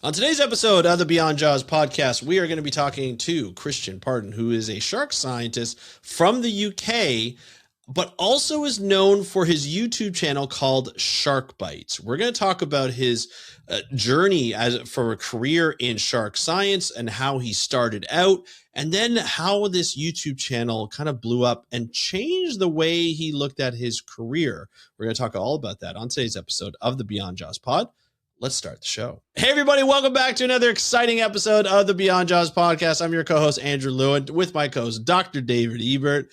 On today's episode of the Beyond Jaws podcast, we are going to be talking to Kristian Parton, who is a shark scientist from the UK, but also is known for his YouTube channel called Shark Bytes. We're going to talk about his journey for a career in shark science and how he started out, and then how this YouTube channel kind of blew up and changed the way he looked at his career. We're going to talk all about that on today's episode of the Beyond Jaws pod. Let's start the show. Hey, everybody. Welcome back to another exciting episode of the Beyond Jaws podcast. I'm your co-host, Andrew Lewin, with my co-host, Dr. David Ebert.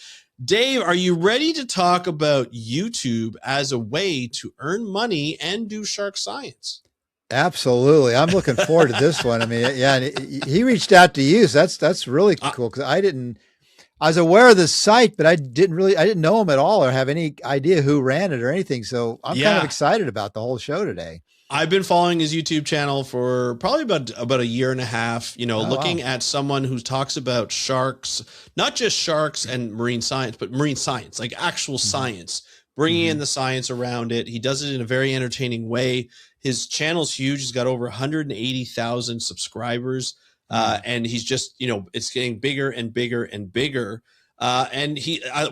Dave, are you ready to talk about YouTube as a way to earn money and do shark science? Absolutely. I'm looking forward to this one. I mean, yeah, he reached out to you. So that's really cool because I was aware of the site, but I didn't know him at all or have any idea who ran it or anything. So I'm kind of excited about the whole show today. I've been following his YouTube channel for probably about a year and a half, looking at someone who talks about sharks, not just sharks and marine science, but marine science, like actual science, bringing in the science around it. He does it in a very entertaining way. His channel's huge. He's got over 180,000 subscribers. And he's just, it's getting bigger and bigger and bigger. And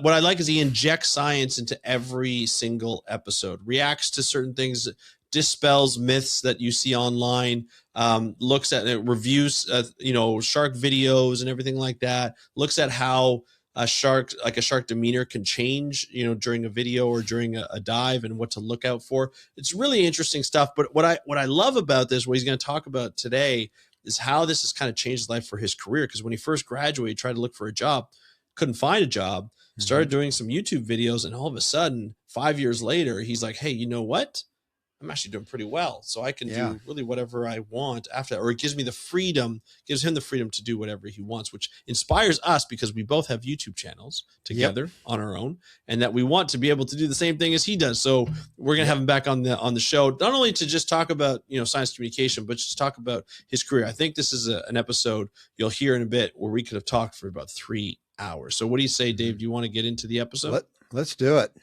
what I like is he injects science into every single episode, reacts to certain things, dispels myths that you see online, looks at reviews, shark videos and everything like that, looks at how a shark demeanor can change, during a video or during a dive and what to look out for. It's really interesting stuff. But what I love about this, what he's going to talk about today, is how this has kind of changed his life for his career. Because when he first graduated, he tried to look for a job, couldn't find a job, started doing some YouTube videos, and all of a sudden, 5 years later, he's like, hey, you know what? I'm actually doing pretty well. So I can do really whatever I want after that. Or it gives him the freedom to do whatever he wants, which inspires us because we both have YouTube channels together on our own, and that we want to be able to do the same thing as he does. So we're going to have him back on the show, not only to just talk about, science communication, but just talk about his career. I think this is an episode you'll hear in a bit where we could have talked for about 3 hours. So what do you say, Dave? Do you want to get into the episode? Let's do it.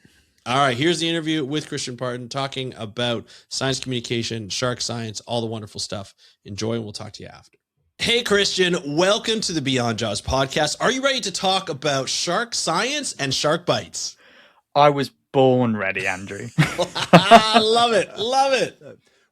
All right, here's the interview with Kristian Parton talking about science communication, shark science, all the wonderful stuff. Enjoy, and we'll talk to you after. Hey, Kristian, welcome to the Beyond Jaws podcast. Are you ready to talk about shark science and shark bites? I was born ready, Andrew. Love it. Love it.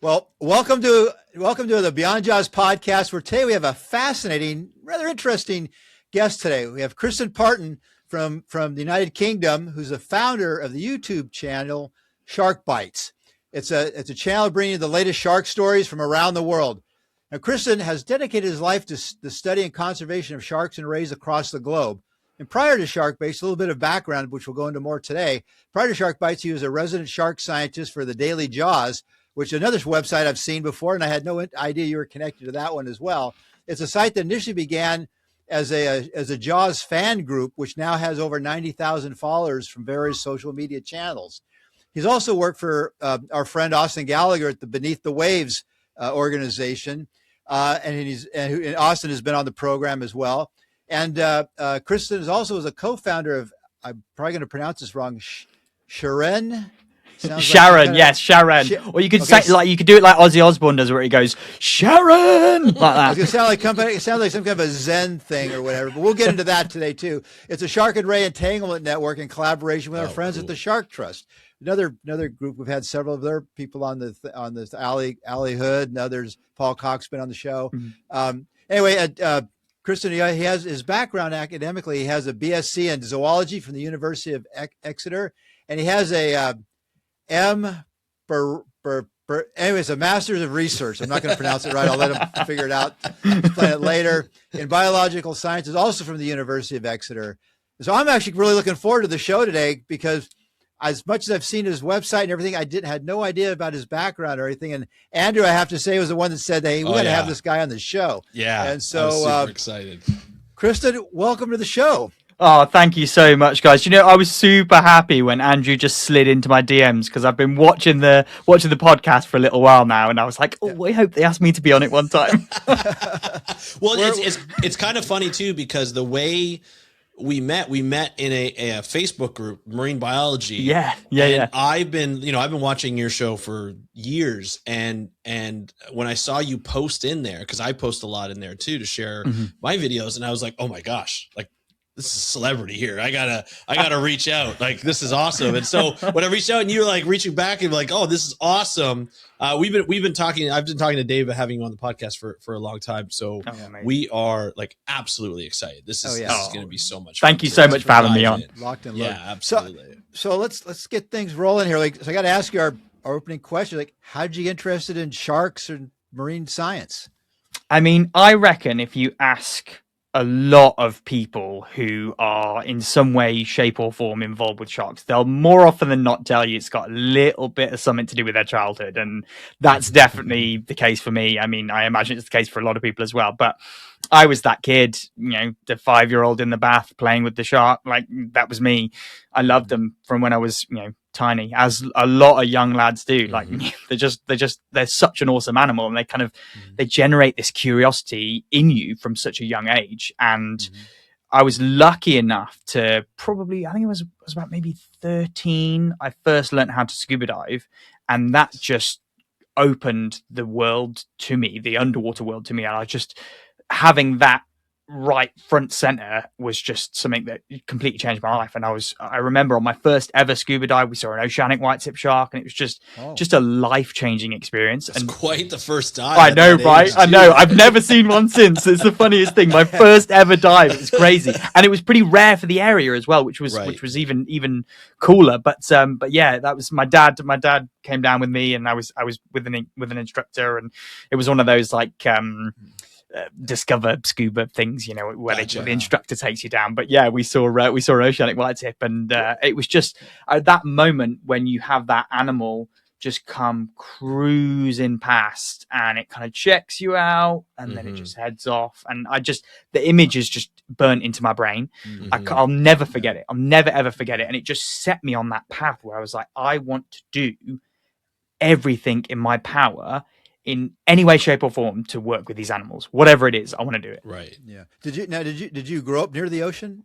Well, welcome to the Beyond Jaws podcast, where today we have a fascinating, rather interesting guest today. We have Kristian Parton from the United Kingdom, who's the founder of the YouTube channel Shark Bytes. It's a channel bringing the latest shark stories from around the world. Now, Kristian has dedicated his life to the study and conservation of sharks and rays across the globe. And prior to Shark Bytes, a little bit of background, which we'll go into more today. Prior to Shark Bytes, he was a resident shark scientist for the Daily Jaws, which is another website I've seen before, and I had no idea you were connected to that one as well. It's a site that initially began as a Jaws fan group, which now has over 90,000 followers from various social media channels. He's also worked for our friend Austin Gallagher at the Beneath the Waves organization, and Austin has been on the program as well. And Kristian is also a co-founder of, I'm probably going to pronounce this wrong, Sharon. Sharon, yes, Sharon. Or you could say you could do it like Ozzy Osbourne does, where he goes Sharon like that. It sounds like some kind of a Zen thing or whatever. But we'll get into that today too. It's a Shark and Ray Entanglement network in collaboration with our friends at the Shark Trust. Another group. We've had several of their people on this Ali Hood and others. Paul Cox been on the show. Anyway, Kristian, he has his background academically. He has a BSc in zoology from the University of Exeter, and he has a anyways, a master's of research. I'm not going to pronounce it right. I'll let him figure it out. Explain it later. In biological sciences, also from the University of Exeter. So I'm actually really looking forward to the show today because as much as I've seen his website and everything, I had no idea about his background or anything. And Andrew, I have to say, was the one that said, hey, we got to have this guy on the show. Yeah. And so I'm super excited. Kristian, welcome to the show. Oh, thank you so much, guys. I was super happy when Andrew just slid into my DMs because I've been watching the podcast for a little while now, and I was like, I hope they asked me to be on it one time. Well, it's kind of funny too because the way we met in a Facebook group, Marine Biology. Yeah. I've been watching your show for years, and when I saw you post in there, because I post a lot in there too to share my videos, and I was like, oh my gosh, like this is celebrity here. I gotta reach out. Like, this is awesome. And so when I reached out and you were like reaching back and like, oh, this is awesome. We've been talking. I've been talking to Dave about having you on the podcast for a long time. So we are like absolutely excited. This is going to be so much fun. Thank you so much for having me on. Locked and loaded. Yeah, absolutely. So let's get things rolling here. Like, so I got to ask you our opening question. Like, how did you get interested in sharks and marine science? I mean, I reckon if you ask a lot of people who are in some way, shape or form involved with sharks, they'll more often than not tell you it's got a little bit of something to do with their childhood. And that's definitely the case for me. I mean, I imagine it's the case for a lot of people as well. But I was that kid, you know, the 5-year-old in the bath playing with the shark. Like, that was me. I loved them from when I was, you know, tiny, as a lot of young lads do. Like, they're such an awesome animal, and they kind of they generate this curiosity in you from such a young age. And I was lucky enough to probably, I think it was about maybe 13, I first learned how to scuba dive, and that just opened the world to me, the underwater world to me. And I just, having that right front center was just something that completely changed my life. And I remember on my first ever scuba dive, we saw an oceanic whitetip shark, and it was just a life-changing experience. That's and quite the first dive. I know, right? I know. I've never seen one since. It's the funniest thing. My first ever dive. It was crazy, and it was pretty rare for the area as well, which was even cooler. But yeah, that was my dad. My dad came down with me, and I was with an instructor, and it was one of those like discover scuba things, you know, where the instructor takes you down. But yeah, we saw an oceanic whitetip, and it was just that moment when you have that animal just come cruising past, and it kind of checks you out, and then it just heads off, and the image is just burnt into my brain. I'll never forget it. I'll never ever forget it. And it just set me on that path where I was like, I want to do everything in my power in any way, shape or form to work with these animals, whatever it is, I want to do it. Right. Yeah. Did you grow up near the ocean?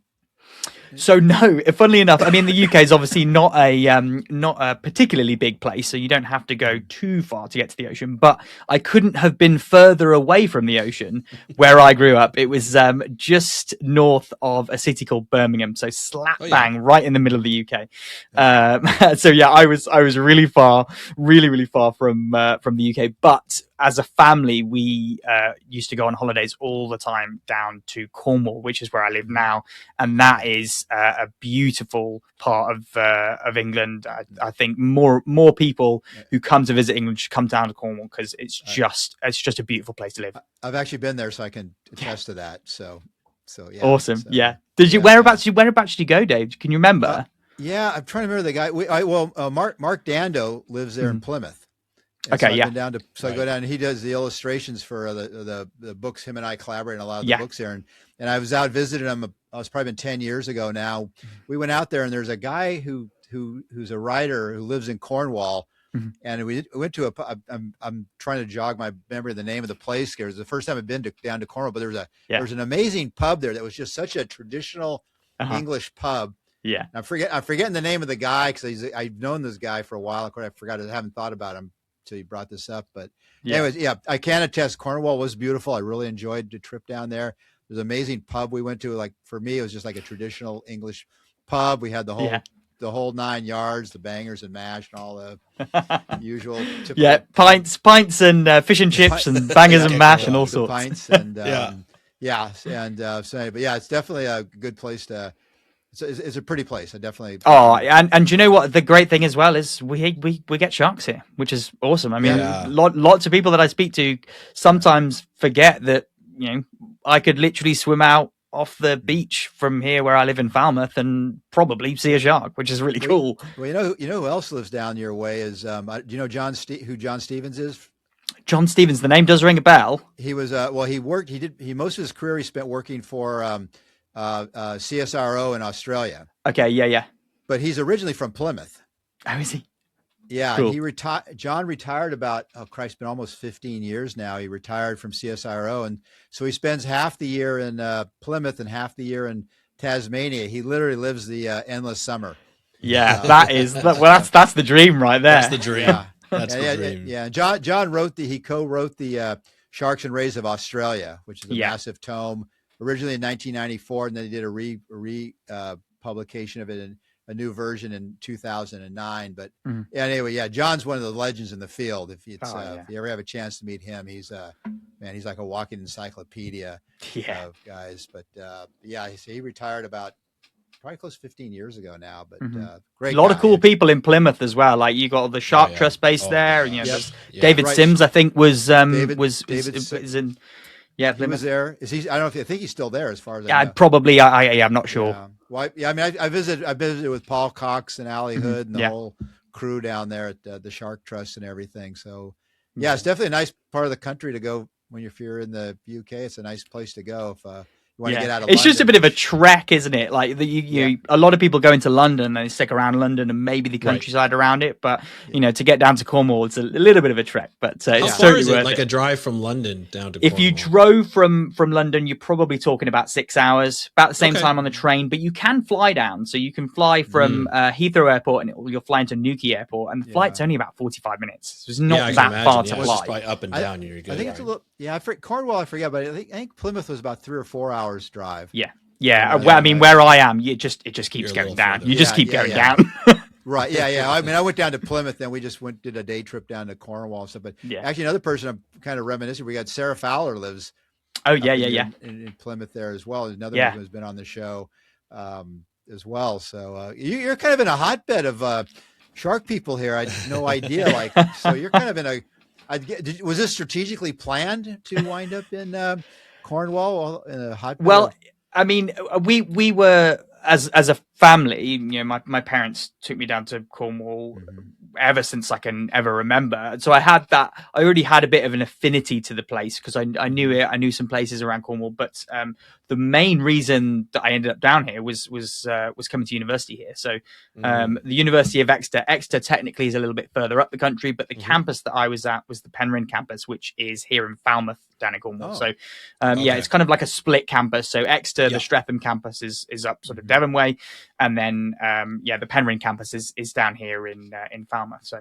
So no, funnily enough, I mean, the UK is obviously not a particularly big place, so you don't have to go too far to get to the ocean. But I couldn't have been further away from the ocean where I grew up. It was just north of a city called Birmingham, so slap bang right in the middle of the UK. So yeah, I was really far from the UK. But as a family, we used to go on holidays all the time down to Cornwall, which is where I live now, and that is a beautiful part of England. I think more people who come to visit England should come down to Cornwall, because it's just a beautiful place to live. I've actually been there, so I can attest to that. So yeah. Awesome. So, yeah. Did you whereabouts did you go, Dave? Can you remember? Yeah, I'm trying to remember the guy. Mark Dando lives there in Plymouth. And okay, so I go down, and he does the illustrations for the books. Him and I collaborate on a lot of the books there, and I was out visiting him. I was probably been 10 years ago now. We went out there, and there's a guy who's a writer who lives in Cornwall, and we went to I'm trying to jog my memory of the name of the place. It was the first time I'd been down to Cornwall, but there was an amazing pub there that was just such a traditional English pub. Yeah, and I'm forgetting the name of the guy, because I've known this guy for a while. Of course, I forgot. I haven't thought about him till you brought this up. But anyways, I can attest Cornwall was beautiful. I really enjoyed the trip down there. There's an amazing pub we went to. Like, for me, it was just like a traditional English pub. We had the whole 9 yards, the bangers and mash and all the usual. Typical, pints and fish and chips and bangers and mash and all sorts. Pints and it's definitely a good place to. It's a pretty place. I definitely. Oh, and you know what? The great thing as well is we get sharks here, which is awesome. I mean, lots of people that I speak to sometimes forget that, you know, I could literally swim out off the beach from here where I live in Falmouth and probably see a shark, which is really cool. Well, you know who else lives down your way is do you know who John Stevens is? John Stevens, the name does ring a bell. He was most of his career he spent working for CSRO in Australia. Okay, yeah. But he's originally from Plymouth. Oh, is he? Yeah, cool. John retired about, been almost 15 years now. He retired from CSIRO, and so he spends half the year in Plymouth and half the year in Tasmania. He literally lives the endless summer. Yeah, that's the dream right there. That's the dream. Yeah. That's the dream. Yeah. John he co-wrote the Sharks and Rays of Australia, which is a massive tome, originally in 1994, and then he did a publication of it in a new version in 2009. But anyway, John's one of the legends in the field. If you ever have a chance to meet him, he's he's like a walking encyclopedia of guys. But he retired about probably close to 15 years ago now, but great. A lot of cool people in Plymouth as well. Like you got the Shark Trust base there, and David Sims, I think, was David in. Yeah, he was there. Is he? I don't know. I think he's still there, as far as I know. Probably. I'm not sure. Yeah. Well, I mean, I visited with Paul Cox and Allie Hood and the whole crew down there at the Shark Trust and everything. So, it's definitely a nice part of the country to go if you're in the UK. It's a nice place to go if you want to get out of It's London. just a bit of a trek, isn't it? Like a lot of people go into London and they stick around London and maybe the countryside around it, but to get down to Cornwall, it's a little bit of a trek. But how it's far totally is it? worth Like it. a drive from London down to If Cornwall? you drove from London, you're probably talking about 6 hours, about the same time on the train. But you can fly down, so you can fly from Heathrow Airport, and you'll fly into Newquay Airport, and the flight's only about 45 minutes. So it's not that far to fly. Just by up and down, you're good. I think it's a little. Yeah, Cornwall, I forget, but I think Plymouth was about 3 or 4 hours drive. Yeah. Well, I mean, where I am, it just keeps going down. You just keep going down. Right. Yeah. I mean, I went down to Plymouth, then we just did a day trip down to Cornwall and stuff. But actually, another person I'm kind of reminiscing. We got Sarah Fowler lives. In Plymouth there as well. Another one who's been on the show as well. So you're kind of in a hotbed of shark people here. I had no idea. So you're kind of in a. Was this strategically planned to wind up in Cornwall in a hotbed? Well, I mean, we were as a family. My parents took me down to Cornwall ever since I can ever remember. So I already had a bit of an affinity to the place because I knew it. I knew some places around Cornwall, but the main reason that I ended up down here was coming to university here. So the University of Exeter. Exeter technically is a little bit further up the country, but the campus that I was at was the Penryn campus, which is here in Falmouth down in Cornwall. So it's kind of like a split campus. So Exeter, the Streatham campus is up sort of Devon way, and then the Penryn campus is down here in Falmouth. So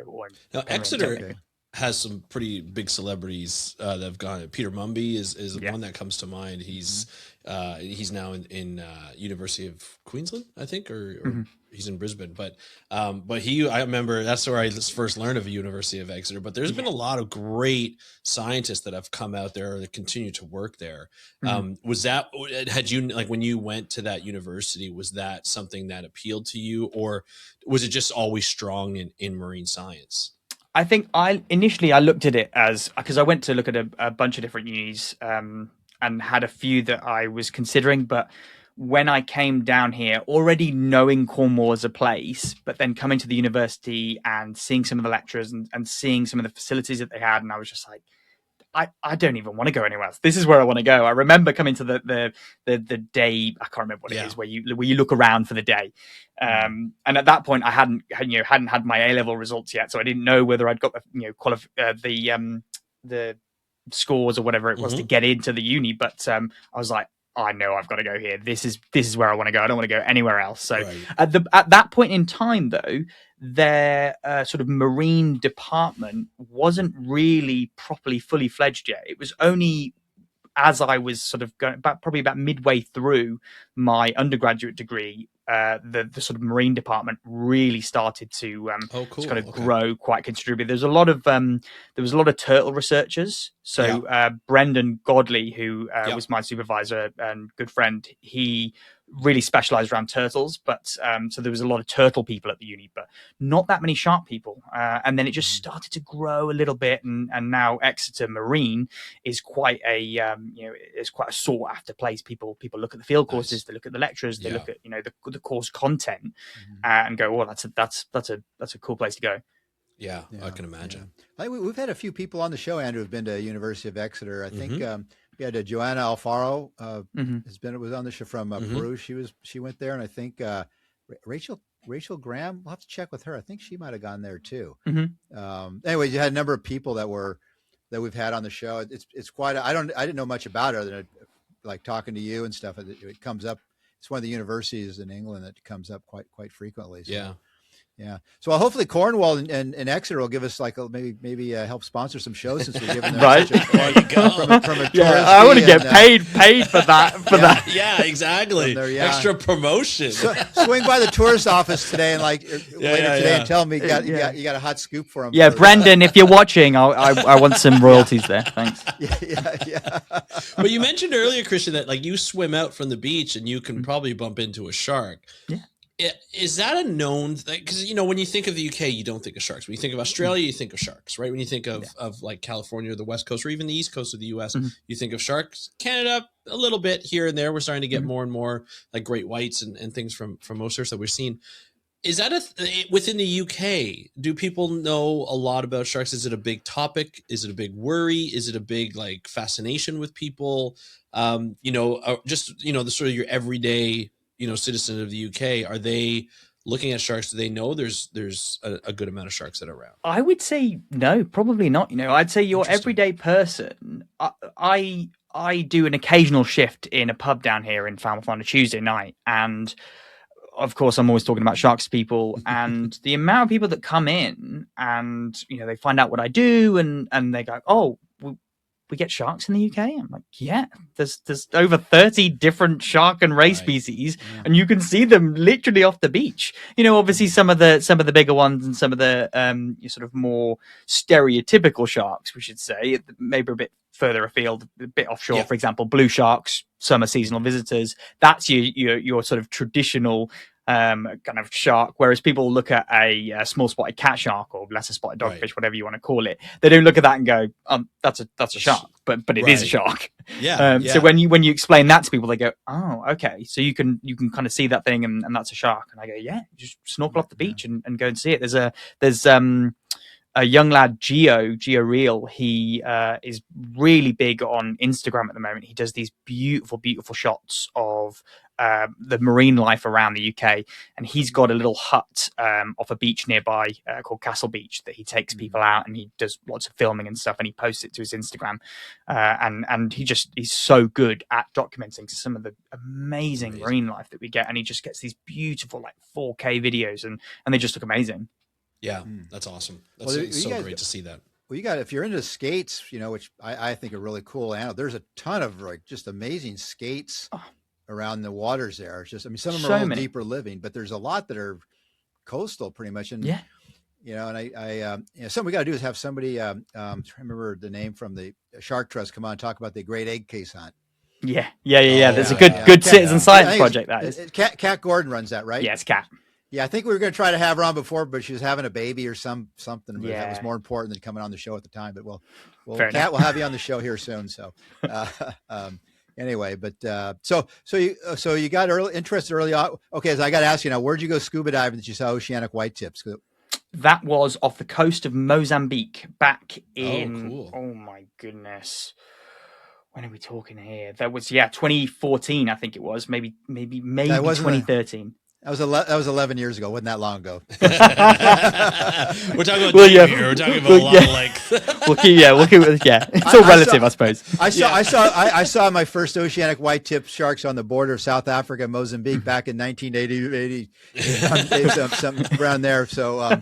now Exeter has some pretty big celebrities that have gone. Peter Mumby is one that comes to mind. He's now in University of Queensland, I think, or he's in Brisbane. But I remember that's where I first learned of the University of Exeter. But there's been a lot of great scientists that have come out there that continue to work there. Had you, like, when you went to that university, was that something that appealed to you, or was it just always strong in marine science? I think initially I looked at it as, because I went to look at a bunch of different unis and had a few that I was considering, but when I came down here, already knowing Cornwall as a place, but then coming to the university and seeing some of the lecturers and seeing some of the facilities that they had, and I was just like, I don't even want to go anywhere else. This is where I want to go. I remember coming to the day, I can't remember what it is, where you look around for the day. And at that point I hadn't had my A-level results yet. So I didn't know whether I'd got the scores or whatever it was to get into the uni. But I was like, I know I've got to go here. This is where I want to go. I don't want to go anywhere else. So at that point in time, though, their sort of marine department wasn't really properly fully fledged yet. It was only as I was sort of going probably about midway through my undergraduate degree, the sort of marine department really started to kind of grow quite considerably. There was a lot of turtle researchers. So Brendan Godley, who was my supervisor and good friend, he really specialized around turtles, but so there was a lot of turtle people at the uni, but not that many shark people. And then it just started to grow a little bit, and now Exeter Marine is quite a it's quite a sought after place. People look at the field courses, they look at the lecturers, they look at the course content, and go, oh, that's a cool place to go. Yeah, I can imagine. I think we've had a few people on the show, Andrew, who've been to University of Exeter. I think we had Joanna Alfaro was on the show from Peru. She went there, and I think Rachel Graham. We'll have to check with her. I think she might have gone there too. Anyway, you had a number of people that we've had on the show. It's quite. I didn't know much about her other than like talking to you and stuff. It comes up it's one of the universities in England that comes up quite frequently. So. Yeah. Yeah. So hopefully Cornwall and Exeter will give us like maybe help sponsor some shows since we're giving them Right. such a plug from a tourist I want to fee get and, paid for that. Yeah, exactly. There, yeah. Extra promotion. So, swing by the tourist office today and later today and tell them you got a hot scoop for them. Yeah, Brendan, if you're watching, I want some royalties there. Thanks. Yeah. But you mentioned earlier, Kristian, that like you swim out from the beach and you can probably bump into a shark. Yeah. Is that a known thing? Because, you know, when you think of the UK, you don't think of sharks. When you think of Australia, you think of sharks, right? When you think of like California or the West Coast or even the East Coast of the US, you think of sharks. Canada, a little bit here and there. We're starting to get more and more like great whites and things from oceans that we're seeing. Is that within the UK? Do people know a lot about sharks? Is it a big topic? Is it a big worry? Is it a big like fascination with people? Just, you know, the sort of your everyday, you know, citizen of the UK, are they looking at sharks? Do they know there's a good amount of sharks that are around? I would say no, probably not. You know, I'd say your everyday person. I do an occasional shift in a pub down here in Falmouth on a Tuesday night, and of course, I'm always talking about sharks to people, and the amount of people that come in and, you know, they find out what I do and they go, oh, we get sharks in the UK? I'm like, yeah, there's over 30 different shark and ray species, and you can see them literally off the beach. You know, obviously some of the bigger ones and some of the sort of more stereotypical sharks, we should say, maybe a bit further afield, a bit offshore, for example, blue sharks, summer seasonal visitors. That's your sort of traditional kind of shark, whereas people look at a small spotted cat shark or lesser spotted dogfish, whatever you want to call it, they don't look at that and go, that's a shark, but it is a shark. So when you explain that to people, they go, oh, okay, so you can kind of see that thing and that's a shark. And I go, yeah, just snorkel off the beach and go and see it. There's a young lad, Geo Real. He is really big on Instagram at the moment. He does these beautiful shots of the marine life around the UK, and he's got a little hut off a beach nearby called Castle Beach that he takes people out, and he does lots of filming and stuff, and he posts it to his Instagram. And he's so good at documenting some of the amazing marine life that we get, and he just gets these beautiful like 4K videos, and they just look amazing. Yeah, that's awesome. That's so great to see that. Well, if you're into skates, you know, which I think are really cool. And there's a ton of like just amazing skates around the waters there. It's just, I mean, some of them are a little deeper living, but there's a lot that are coastal pretty much. And, you know, and I something we got to do is have somebody, I remember the name from the Shark Trust, come on and talk about the great egg case hunt. Yeah. There's a good citizen science project that is. Kat Gordon runs that, right? Yeah, it's Kat. Yeah, I think we were going to try to have her on before, but she was having a baby or something. That was more important than coming on the show at the time. But Kat will have you on the show here soon. So anyway, but so you got interested early on. Okay, so I got to ask you now, where'd you go scuba diving that you saw oceanic whitetips? That was off the coast of Mozambique back in. Oh my goodness. When are we talking here? That was 2014, I think it was. Maybe 2013. That was 11 years ago. Wasn't that long ago? We're talking about here. We're talking about a lot of like. we'll keep It's all relative, I suppose. I saw my first oceanic white-tip sharks on the border of South Africa and Mozambique back in 1980, something around there. So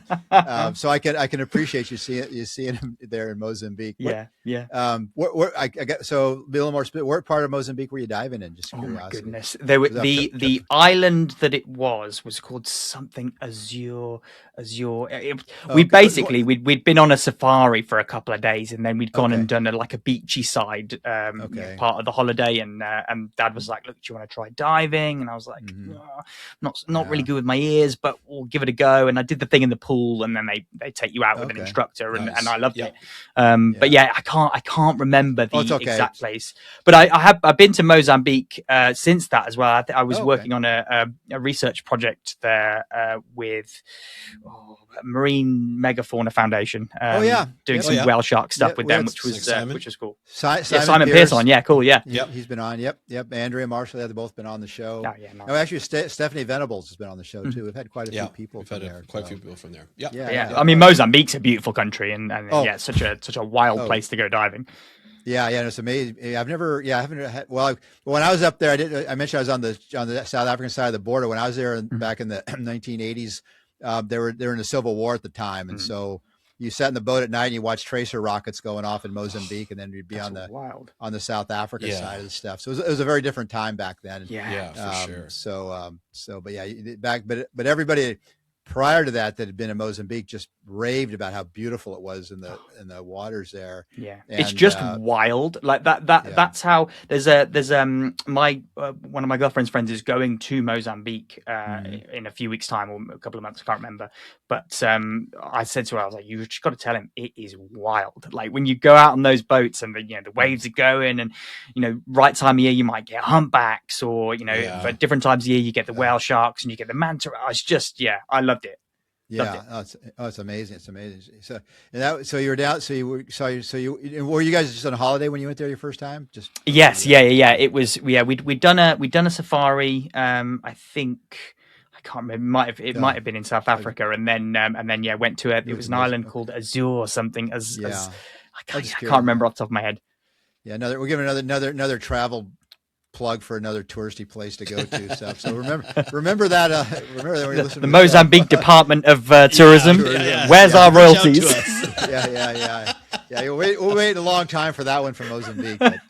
so I can appreciate you seeing them there in Mozambique. Yeah. I got so be a little more. What part of Mozambique were you diving in? Just curiosity. Oh my goodness, there were the island that it was called something Azure. We'd been on a safari for a couple of days, and then we'd gone and done a beachy side part of the holiday, and Dad was like, look, do you want to try diving? And I was like, not really good with my ears, but we'll give it a go. And I did the thing in the pool, and then they take you out with an instructor, and I loved it. But I can't remember the exact place, but I've been to Mozambique since that as well. I was working on a research project there with Marine Megafauna Foundation. Doing some whale shark stuff with we them, had which was cool. Simon Pierce on. Yeah, cool. Yeah. Yep. He's been on. Yep. Andrea Marshall, they've both been on the show. Oh, yeah, nice. No, actually, Stephanie Venables has been on the show too. We've had quite a few people We've from had there. quite a few people from there. Yeah. I mean, Mozambique's a beautiful country, and yeah, it's such a wild place to go diving. Yeah, it's amazing. I haven't had. Well, when I was up there, I mentioned I was on the South African side of the border. When I was there back in the 1980s, they were in the Civil War at the time, and so you sat in the boat at night and you watched tracer rockets going off in Mozambique, and then you'd be on the South African side of the stuff. So it was a very different time back then. Yeah, for sure. But everybody prior to that had been in Mozambique just raved about how beautiful it was in the waters there. Yeah, and, it's just wild. Like that. That's how there's my one of my girlfriend's friends is going to Mozambique in a few weeks' time or a couple of months. I can't remember. But I said to her, I was like, "You just got to tell him it is wild. Like when you go out on those boats and the waves are going, and right time of year you might get humpbacks, or but different times of year you get the whale sharks and you get the manta. It's just I loved it. Yeah, it's amazing. It's amazing. So you were down. So were you guys just on a holiday when you went there your first time? Yes, yeah. It was we'd done a safari. I think I can't remember. It might have been in South Africa, and then went to it was an island called Azure or something. I can't remember off the top of my head. Yeah, we're giving another travel plug for another touristy place to go to. So remember that. Remember that when you listen to the Mozambique Department of Tourism. Where's our royalties? Yeah. We'll wait a long time for that one from Mozambique. But,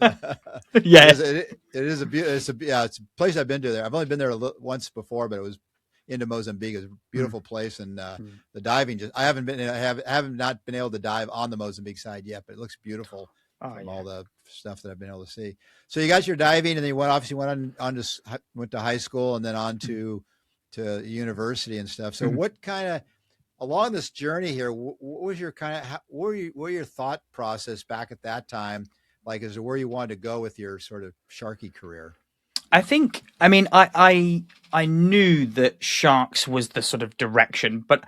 it's a place I've been to there. I've only been there once before, but it was into Mozambique. It was a beautiful place, and the diving. I haven't not been able to dive on the Mozambique side yet, but it looks beautiful. All the stuff that I've been able to see. So you guys, you're diving, and then you went went to high school, and then on to university and stuff. So what kind of along this journey here? What was your what were your thought process back at that time? Like, as to where you wanted to go with your sort of sharky career? I think, I mean, I knew that sharks was the sort of direction, but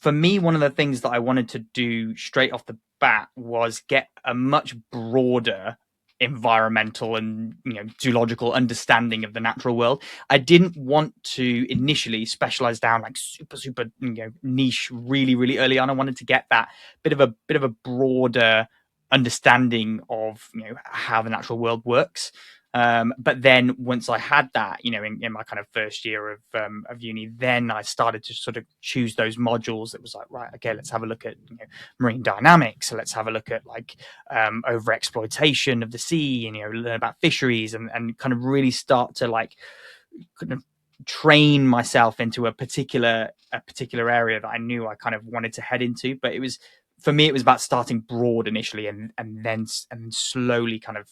for me, one of the things that I wanted to do straight off the bat was get a much broader environmental and zoological understanding of the natural world. I didn't want to initially specialize down like super niche really early on. I wanted to get that bit of a broader understanding of how the natural world works. But then once I had that, in my kind of first year of uni, then I started to sort of choose those modules that was like, right, okay, let's have a look at marine dynamics. So let's have a look at like overexploitation of the sea, and learn about fisheries, and kind of really start to like kind of train myself into a particular area that I knew I kind of wanted to head into. But for me, it was about starting broad initially, and then slowly kind of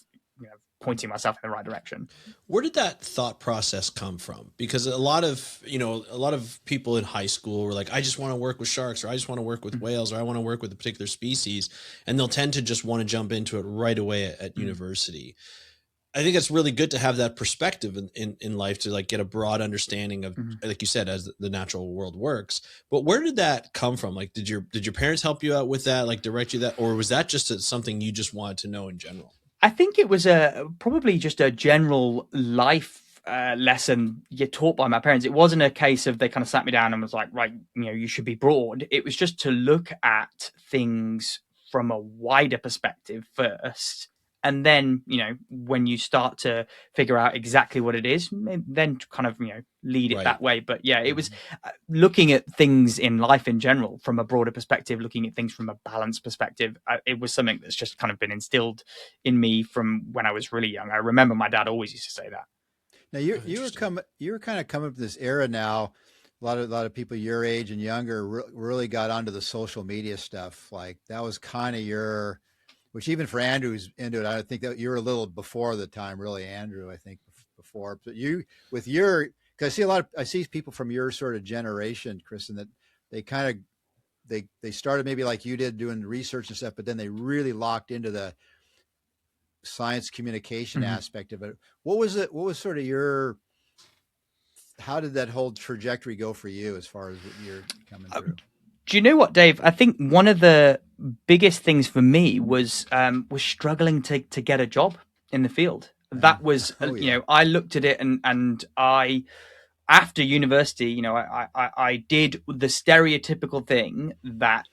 pointing myself in the right direction. Where did that thought process come from? Because a lot of people in high school were like, I just want to work with sharks, or I just want to work with whales, or I want to work with a particular species. And they'll tend to just want to jump into it right away at university. I think it's really good to have that perspective in life, to like get a broad understanding of, like you said, as the natural world works. But where did that come from? Like, did your parents help you out with that, like direct you that, or was that just something you just wanted to know in general? I think it was probably just a general life lesson you taught by my parents. It wasn't a case of they kind of sat me down and was like, right, you should be broad. It was just to look at things from a wider perspective first. And then, when you start to figure out exactly what it is, then kind of, lead it that way. But yeah, it was looking at things in life in general from a broader perspective, looking at things from a balanced perspective. It was something that's just kind of been instilled in me from when I was really young. I remember my dad always used to say that. Now you were kind of coming up to this era now. A lot of people your age and younger really got onto the social media stuff. Like that was kind of which even for Andrew who's into it, I think that you're a little before the time, really, Andrew, I think before. But because I see people from your sort of generation, Kristian, that they kind of, they started maybe like you did doing research and stuff, but then they really locked into the science communication aspect of it. What was sort of how did that whole trajectory go for you as far as what you're coming through? Do you know what, Dave? I think one of the biggest things for me was struggling to get a job in the field. That was, I looked at it and I, after university, I did the stereotypical thing that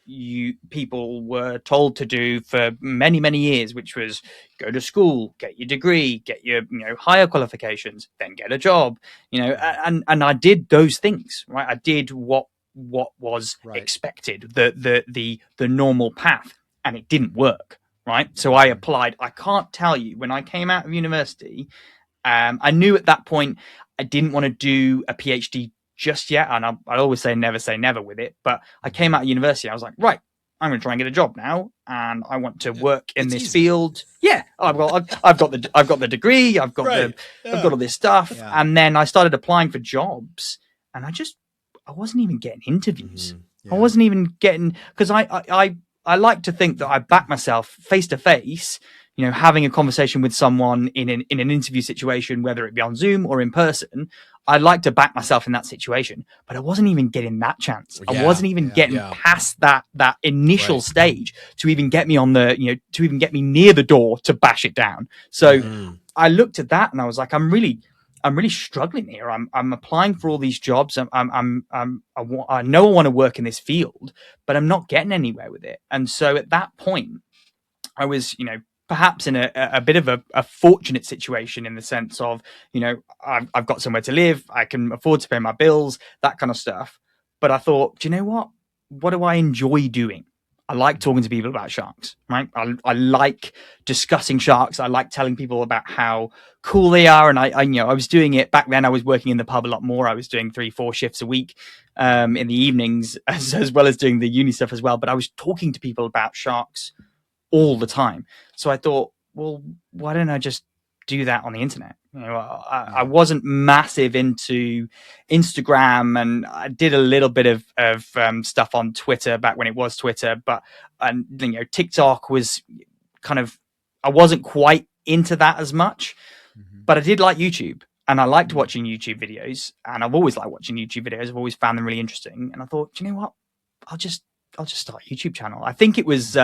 people were told to do for many, many years, which was go to school, get your degree, get your higher qualifications, then get a job, and I did those things, right? I did what was expected, the normal path, and it didn't work, right? So I applied. I can't tell you, when I came out of university, I knew at that point I didn't want to do a PhD just yet, and I always say never with it. But I came out of university, I was like, right, I'm going to try and get a job now, and I want to work in this field. Yeah, I've got the degree, I've got all this stuff, and then I started applying for jobs, and I wasn't even getting interviews. I wasn't even getting, because I like to think that I back myself face to face. Having a conversation with someone in an interview situation, whether it be on Zoom or in person, I'd like to back myself in that situation, but I wasn't even getting that chance. I wasn't even getting past that initial stage to even get me on to even get me near the door to bash it down. So I looked at that and I was like, I'm really struggling here. I'm applying for all these jobs. I know I want to work in this field, but I'm not getting anywhere with it. And so at that point, I was, perhaps in a bit of a fortunate situation, in the sense of, I've got somewhere to live, I can afford to pay my bills, that kind of stuff. But I thought, do you know what? What do I enjoy doing? I like talking to people about sharks, right? I like discussing sharks. I like telling people about how cool they are. And I was doing it back then. I was working in the pub a lot more. I was doing 3-4 shifts a week in the evenings, as well as doing the uni stuff as well. But I was talking to people about sharks all the time. So I thought, well, why don't I just do that on the internet? I wasn't massive into Instagram, and I did a little bit of stuff on Twitter back when it was Twitter, but TikTok was kind of, I wasn't quite into that as much, but I did like YouTube, and I liked watching YouTube videos, and I've always liked watching YouTube videos. I've always found them really interesting, and I thought, do you know what? I'll just start a YouTube channel. I think it was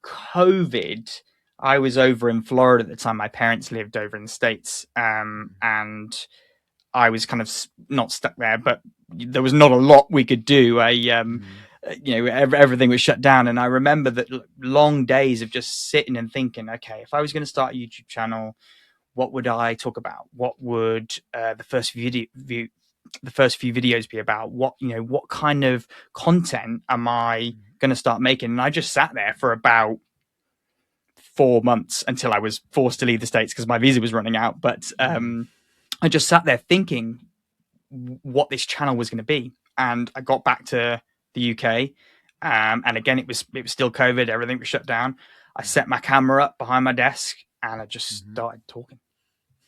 COVID. I was over in Florida at the time. My parents lived over in the States, and I was kind of not stuck there, but there was not a lot we could do. Everything was shut down. And I remember that long days of just sitting and thinking, okay, if I was going to start a YouTube channel, what would I talk about? What would the first few videos be about? What kind of content am I going to start making? And I just sat there for about 4 months until I was forced to leave the States because my visa was running out. But I just sat there thinking what this channel was going to be. And I got back to the UK, and again, it was still COVID. Everything was shut down. I set my camera up behind my desk and I just started talking.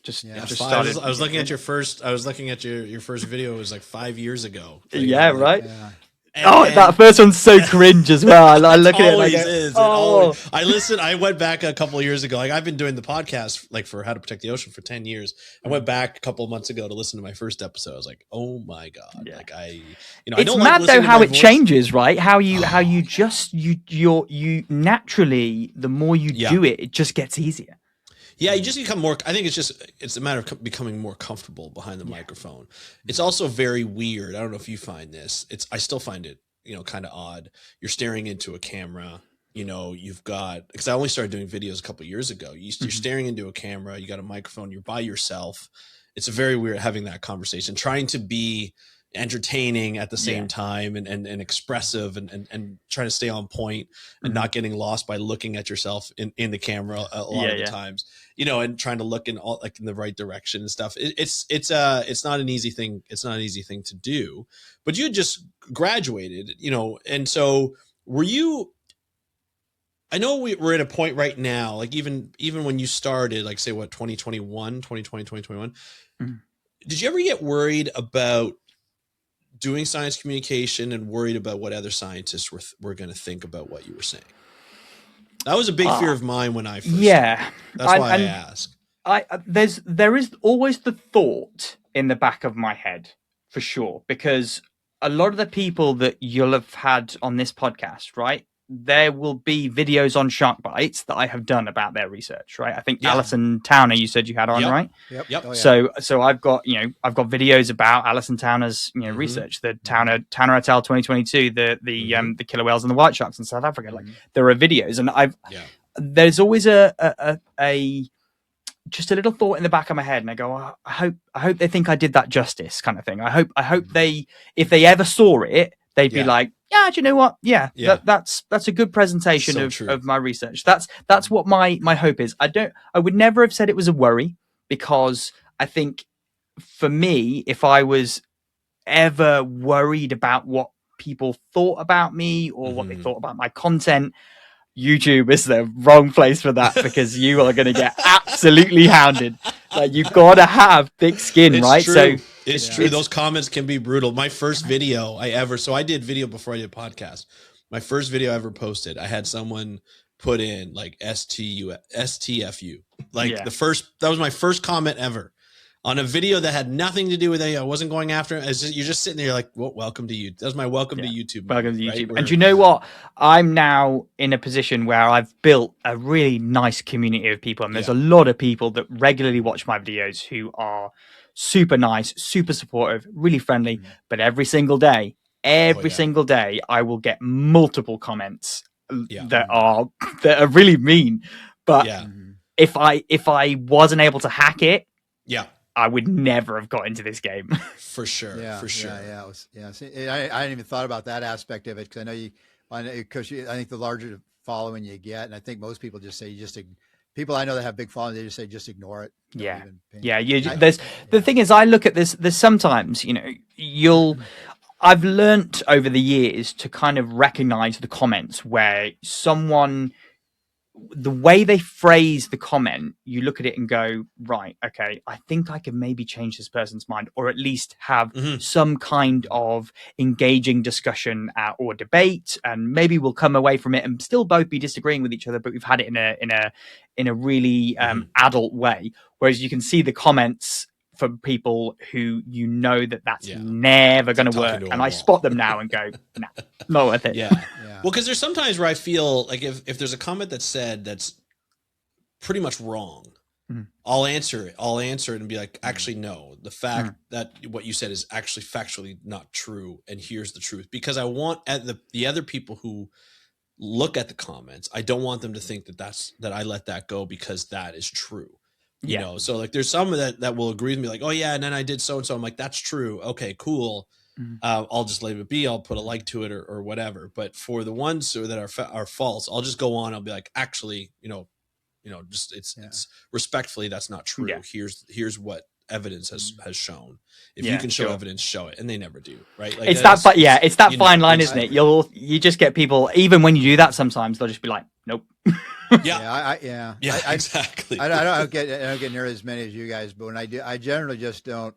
Started. I was looking at your first video. It was like 5 years ago. Yeah, right. Yeah. That first one's so cringe as well. I look at it and I go, is. I listened. I went back a couple of years ago. Like, I've been doing the podcast for How to Protect the Ocean for 10 years. I went back a couple of months ago to listen to my first episode. I was like, oh my God. Yeah. I it's don't mad like though how it voice. changes, right? How you naturally, the more you do it, it just gets easier. Yeah, you just become more. I think it's a matter of becoming more comfortable behind the microphone. It's also very weird. I don't know if you find this. I still find it, kind of odd. You're staring into a camera. You've got, because I only started doing videos a couple of years ago. You're staring into a camera. You got a microphone. You're by yourself. It's very weird having that conversation, trying to be entertaining at the same time and expressive and trying to stay on point and not getting lost by looking at yourself in the camera a lot of the times, and trying to look in the right direction and stuff. It's not an easy thing. It's not an easy thing to do, but you just graduated, and so were you, I know we're at a point right now, like even when you started, like say what, 2021, did you ever get worried about doing science communication and worried about what other scientists were going to think about what you were saying? That was a big fear of mine when I first started. That's why I ask. There is always the thought in the back of my head, for sure, because a lot of the people that you'll have had on this podcast, right? There will be videos on shark bites that I have done about their research, right? I think Alison Towner, you said you had on, right? Yep. Yep. Oh, yeah. So I've got videos about Alison Towner's research, the Towner et al. 2022, the killer whales and the white sharks in South Africa. Like there are videos, and there's always a just a little thought in the back of my head, and I go, oh, I hope they think I did that justice, kind of thing. I hope they, if they ever saw it, they'd be like, yeah, do you know what? Yeah. That's a good presentation of my research. That's what my hope is. I would never have said it was a worry, because I think for me, if I was ever worried about what people thought about me or what they thought about my content, YouTube is the wrong place for that, because you are going to get absolutely hounded. Like, you've got to have thick skin, right? True. So it's true. Those comments can be brutal. My first video so I did video before I did podcast. My first video I ever posted, I had someone put in like STFU. Like that was my first comment ever on a video that had nothing to do with it. I wasn't going after it. You're just sitting there, you're like, well, welcome to YouTube. That was my welcome to YouTube. Welcome to YouTube. Right? And you know what? I'm now in a position where I've built a really nice community of people. And there's a lot of people that regularly watch my videos who are super nice, super supportive, really friendly. But every single day, I will get multiple comments that are really mean. But if I wasn't able to hack it, I would never have got into this game. For sure. For sure. See, I hadn't even thought about that aspect of it, because I think the larger following you get, and I think most people just say, people I know that have big followings, they just say, just ignore it. The thing is, I look at this, there's sometimes, I've learnt over the years to kind of recognize the comments where the way they phrase the comment, you look at it and go, right, okay, I think I can maybe change this person's mind, or at least have some kind of engaging discussion or debate, and maybe we'll come away from it and still both be disagreeing with each other, but we've had it in a really adult way. Whereas you can see the comments from people who that's never going to work, and I spot them now and go, nah, not worth it. Well, because there's sometimes where I feel like if there's a comment that's said that's pretty much wrong, I'll answer it and be like, actually, no, the fact that what you said is actually factually not true, and here's the truth. Because I want the other people who look at the comments, I don't want them to think that I let that go because that is true. You know, so like there's some that will agree with me, like, oh yeah, and then I did so and so. I'm like, that's true. Okay, cool. I'll just leave it be. I'll put a like to it or whatever. But for the ones that are false, I'll just go on. I'll be like, actually, just it's respectfully, that's not true. Here's what evidence has shown. If you can show evidence, show it, and they never do. Right? Like, it's that fine line, isn't it? You just get people, even when you do that, sometimes they'll just be like, nope. Exactly. I don't get near as many as you guys, but when I do, I generally just don't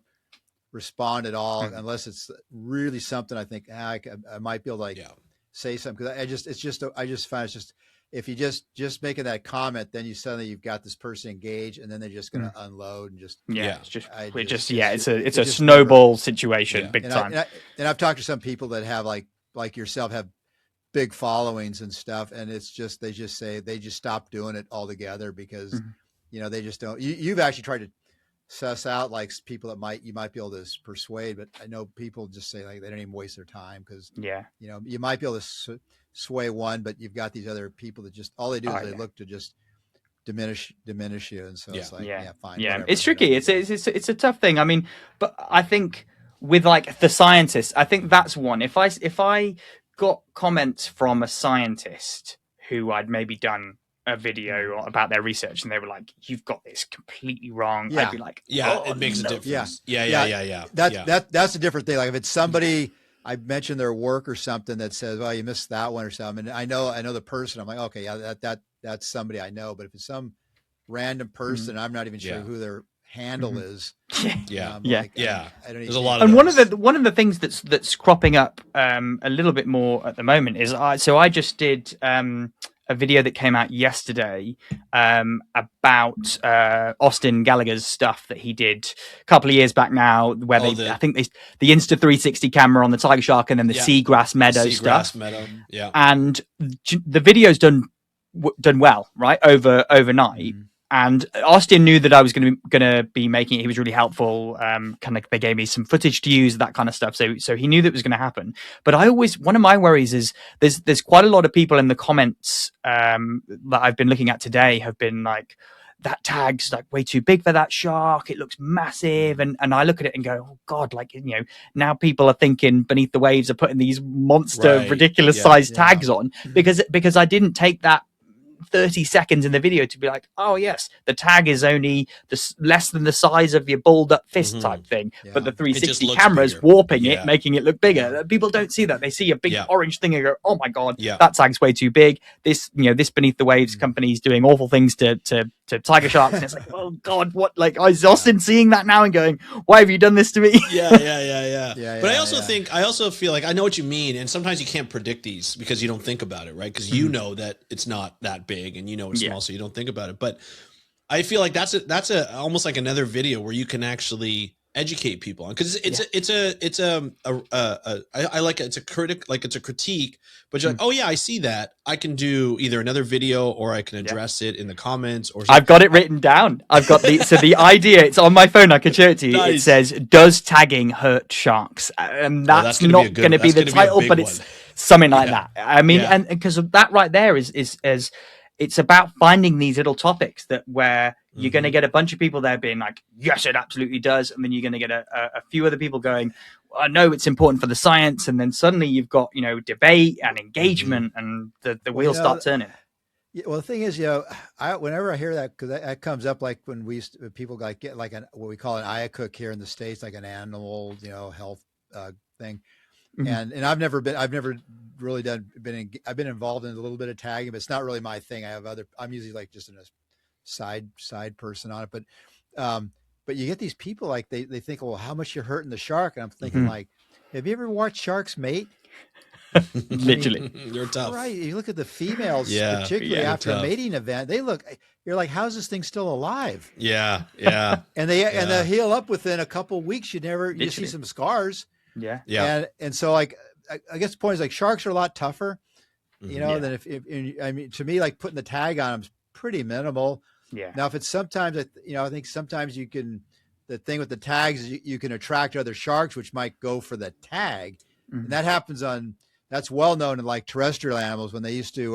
respond at all unless it's really something I think I might be able to say something, because I just find it's just, if you just making that comment, then you've got this person engaged, and then they're just going to unload and just it's a snowball situation, big time. And I've talked to some people that have like yourself, have big followings and stuff, and it's just they just stop doing it altogether, because they just don't. You've actually tried to suss out like people that you might be able to persuade, but I know people just say like they don't even waste their time, because you might be able to sway one, but you've got these other people that just all they do is they look to just diminish you, and so it's like fine, whatever, it's tricky. It's a tough thing. I mean, but I think with like the scientists, I think that's one. If I got comments from a scientist who I'd maybe done a video about their research, and they were like, "You've got this completely wrong," I'd be like, it makes a difference. That's a different thing. Like if it's somebody I mentioned their work or something that says, "Well, you missed that one" or something, and I know the person, I'm like, okay, that's somebody I know. But if it's some random person, I'm not even sure who their handle is. I don't There's a lot of those. one of the things that's cropping up a little bit more at the moment is I just did a video that came out yesterday about Austin Gallagher's stuff that he did a couple of years back now, where I think the Insta 360 camera on the tiger shark, and then the seagrass meadow stuff. Meadow. Yeah, and the video's done well, right, overnight. And Austin knew that I was going to be making it. He was really helpful. Kind of, they gave me some footage to use, that kind of stuff. So he knew that it was going to happen. But one of my worries is there's quite a lot of people in the comments that I've been looking at today have been like, that tag's like way too big for that shark. It looks massive. And I look at it and go, oh God, like, you know, now people are thinking Beneath the Waves are putting these monster, ridiculous sized tags on because I didn't take that 30 seconds in the video to be like, oh yes, the tag is only less than the size of your balled up fist type thing, but the 360 camera's bigger, warping it, making it look bigger. People don't see that. They see a big orange thing and go, oh my God, that tag's way too big. This, you know, this Beneath the Waves company is doing awful things to tiger sharks, and it's like, oh God, what? Like, is Austin seeing that now and going, why have you done this to me? But I also feel like I know what you mean, and sometimes you can't predict these because you don't think about it, right? Because you know that it's not that big, and you know it's small, so you don't think about it. But I feel like that's almost like another video where you can actually educate people on, because I like it's a critique, but you're like, oh yeah, I see that. I can do either another video or I can address it in the comments, or I've got it written down. I've got the idea, it's on my phone, I can show it to you. Nice. It says, does tagging hurt sharks? And that's not going to be the title, but it's something like that. I mean, and because of that right there is it's about finding these little topics where you're going to get a bunch of people there being like, yes, it absolutely does. And then you're going to get a few other people going, I know it's important for the science. And then suddenly you've got, you know, debate and engagement, and the wheels start turning. Yeah, well, the thing is, you know, whenever I hear that, because that comes up like when people like get like what we call an IACUC here in the States, like an animal, you know, health thing. And I've never really I've been involved in a little bit of tagging, but it's not really my thing. I'm usually like just in a side person on it. But you get these people like they think, well, how much you're hurting the shark? And I'm thinking like, have you ever watched sharks mate? Literally. They're tough. Right. You look at the females, particularly after a mating event, you're like, how's this thing still alive? Yeah. And they heal up within a couple of weeks. You see some scars. Yeah. And so like, I guess the point is like sharks are a lot tougher, you know, than if I mean, to me, like putting the tag on them is pretty minimal. Yeah. Now, if it's sometimes, you know, I think sometimes the thing with the tags is you can attract other sharks, which might go for the tag. And that happens that's well known in like terrestrial animals when they used to,